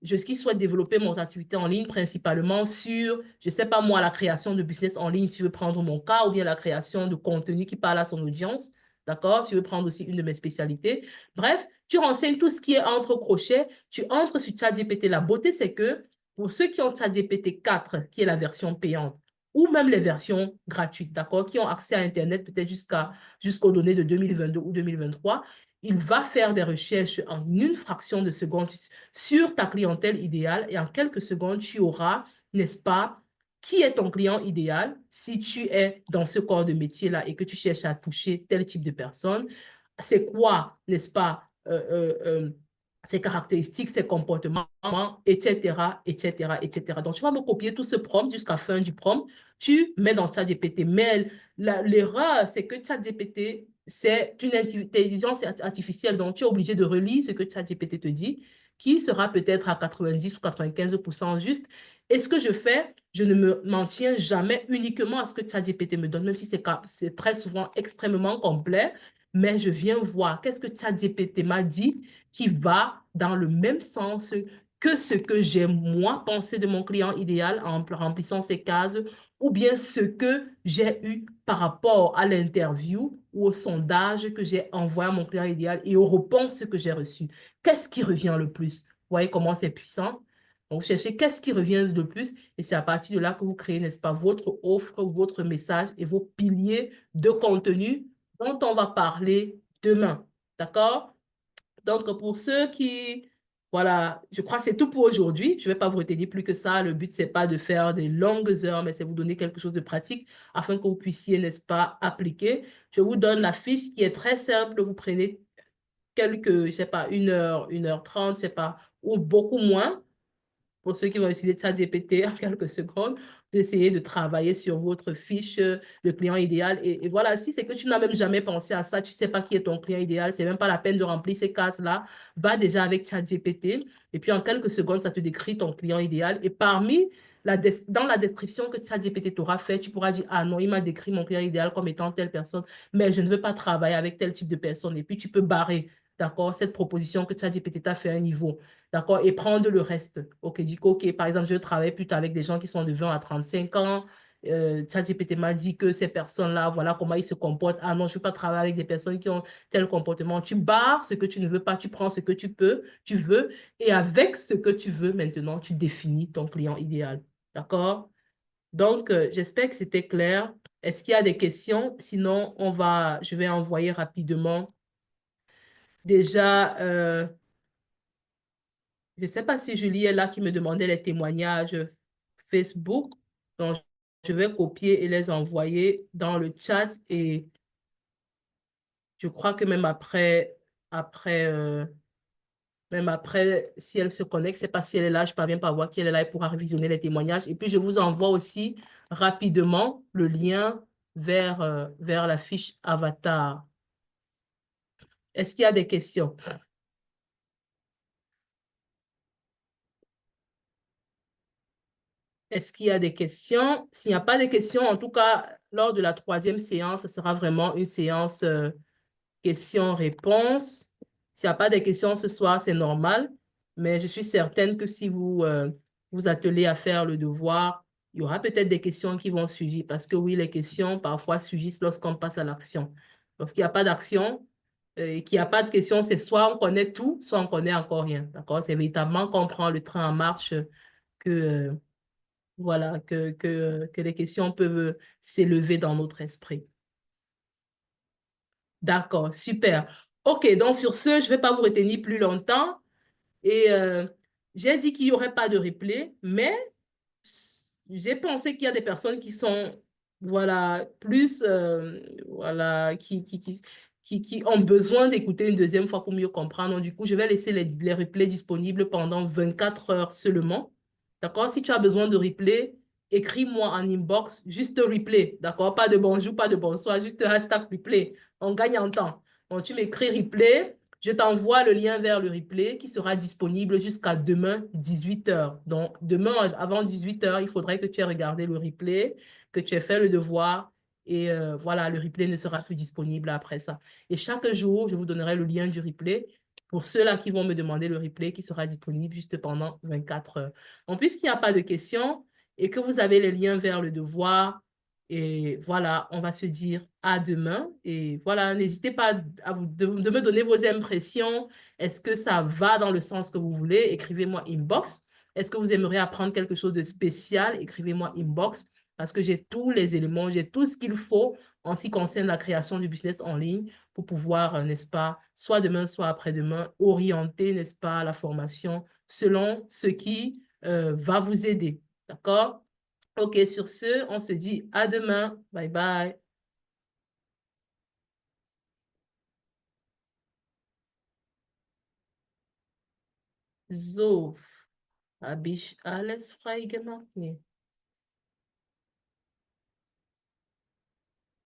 Je souhaite développer mon activité en ligne principalement sur, je ne sais pas moi, la création de business en ligne, si je veux prendre mon cas, ou bien la création de contenu qui parle à son audience. D'accord? Si je veux prendre aussi une de mes spécialités. Bref, tu renseignes tout ce qui est entre crochets, tu entres sur ChatGPT. La beauté, c'est que pour ceux qui ont ChatGPT 4, qui est la version payante, ou même les versions gratuites, d'accord, qui ont accès à Internet peut-être jusqu'aux données de 2022 ou 2023, il va faire des recherches en une fraction de seconde sur ta clientèle idéale et en quelques secondes, tu auras, n'est-ce pas, qui est ton client idéal si tu es dans ce corps de métier-là et que tu cherches à toucher tel type de personne? C'est quoi, n'est-ce pas, ses caractéristiques, ses comportements, etc., etc., etc. Donc, tu vas me copier tout ce prompt jusqu'à la fin du prompt. Tu mets dans ChatGPT. Mais l'erreur, c'est que ChatGPT, c'est une intelligence artificielle. Donc, tu es obligé de relire ce que ChatGPT te dit, qui sera peut-être à 90 ou 95% juste. Et ce que je fais, je ne m'en tiens jamais uniquement à ce que ChatGPT me donne, même si c'est très souvent extrêmement complet, mais je viens voir qu'est-ce que ChatGPT m'a dit qui va dans le même sens que ce que j'ai moi pensé de mon client idéal en remplissant ces cases, ou bien ce que j'ai eu par rapport à l'interview ou au sondage que j'ai envoyé à mon client idéal et aux réponses que j'ai reçues. Qu'est-ce qui revient le plus? Vous voyez comment c'est puissant? Donc, vous cherchez qu'est-ce qui revient le plus et c'est à partir de là que vous créez, n'est-ce pas, votre offre, votre message et vos piliers de contenu dont on va parler demain. D'accord? Donc, pour ceux qui, voilà, je crois que c'est tout pour aujourd'hui. Je ne vais pas vous retenir plus que ça. Le but, c'est pas de faire des longues heures, mais c'est vous donner quelque chose de pratique afin que vous puissiez, n'est-ce pas, appliquer. Je vous donne la fiche qui est très simple. Vous prenez quelques, je sais pas, 1 heure 30, je sais pas, ou beaucoup moins pour ceux qui vont utiliser ChatGPT en quelques secondes, d'essayer de travailler sur votre fiche de client idéal. Et voilà, si c'est que tu n'as même jamais pensé à ça, tu ne sais pas qui est ton client idéal, c'est même pas la peine de remplir ces cases-là, va déjà avec ChatGPT et puis en quelques secondes, ça te décrit ton client idéal. Et dans la description que ChatGPT t'aura fait, tu pourras dire, ah non, il m'a décrit mon client idéal comme étant telle personne, mais je ne veux pas travailler avec tel type de personne. Et puis, tu peux barrer, d'accord, cette proposition que ChatGPT t'a fait à un niveau. D'accord? Et prendre le reste. OK, dis que, OK, par exemple, je travaille plutôt avec des gens qui sont de 20 à 35 ans. ChatGPT m'a dit que ces personnes-là, voilà comment ils se comportent. Ah non, je ne veux pas travailler avec des personnes qui ont tel comportement. Tu barres ce que tu ne veux pas, tu prends ce que tu veux, et avec ce que tu veux, maintenant, tu définis ton client idéal. D'accord? Donc, j'espère que c'était clair. Est-ce qu'il y a des questions? Sinon, je vais envoyer rapidement. Déjà, je ne sais pas si Julie est là qui me demandait les témoignages Facebook. Donc, je vais copier et les envoyer dans le chat. Et je crois que même après, si elle se connecte, je ne sais pas si elle est là, je ne parviens pas à voir qui elle est là, elle pourra révisionner les témoignages. Et puis, je vous envoie aussi rapidement le lien vers la fiche Avatar. Est-ce qu'il y a des questions? Est-ce qu'il y a des questions? S'il n'y a pas de questions, en tout cas, lors de la 3e séance, ce sera vraiment une séance questions-réponses. S'il n'y a pas de questions ce soir, c'est normal. Mais je suis certaine que si vous vous attelez à faire le devoir, il y aura peut-être des questions qui vont surgir. Parce que oui, les questions parfois surgissent lorsqu'on passe à l'action. Lorsqu'il n'y a pas d'action et qu'il n'y a pas de questions, c'est soit on connaît tout, soit on connaît encore rien. D'accord? C'est véritablement quand on prend le train en marche que, voilà, que les questions peuvent s'élever dans notre esprit. D'accord, super. OK, donc sur ce, je ne vais pas vous retenir plus longtemps. Et j'ai dit qu'il n'y aurait pas de replay, mais j'ai pensé qu'il y a des personnes qui sont, voilà, plus, voilà, qui ont besoin d'écouter une deuxième fois pour mieux comprendre. Donc, du coup, je vais laisser les replays disponibles pendant 24 heures seulement. D'accord? Si tu as besoin de replay, écris-moi en inbox, juste replay. D'accord? Pas de bonjour, pas de bonsoir, juste hashtag replay. On gagne en temps. Donc, tu m'écris replay. Je t'envoie le lien vers le replay qui sera disponible jusqu'à demain, 18 heures. Donc, demain, avant 18 heures, il faudrait que tu aies regardé le replay, que tu aies fait le devoir. Et voilà, le replay ne sera plus disponible après ça. Et chaque jour, je vous donnerai le lien du replay pour ceux-là qui vont me demander le replay qui sera disponible juste pendant 24 heures. Donc, puisqu'il n'y a pas de questions et que vous avez les liens vers le devoir, et voilà, on va se dire à demain. Et voilà, n'hésitez pas de me donner vos impressions. Est-ce que ça va dans le sens que vous voulez? Écrivez-moi inbox. Est-ce que vous aimeriez apprendre quelque chose de spécial? Écrivez-moi inbox parce que j'ai tous les éléments, j'ai tout ce qu'il faut en ce qui concerne la création du business en ligne pour pouvoir, n'est-ce pas, soit demain, soit après-demain, orienter, n'est-ce pas, la formation selon ce qui va vous aider. D'accord? OK, sur ce, on se dit à demain. Bye bye. So, habe ich alles freigemacht? Nee.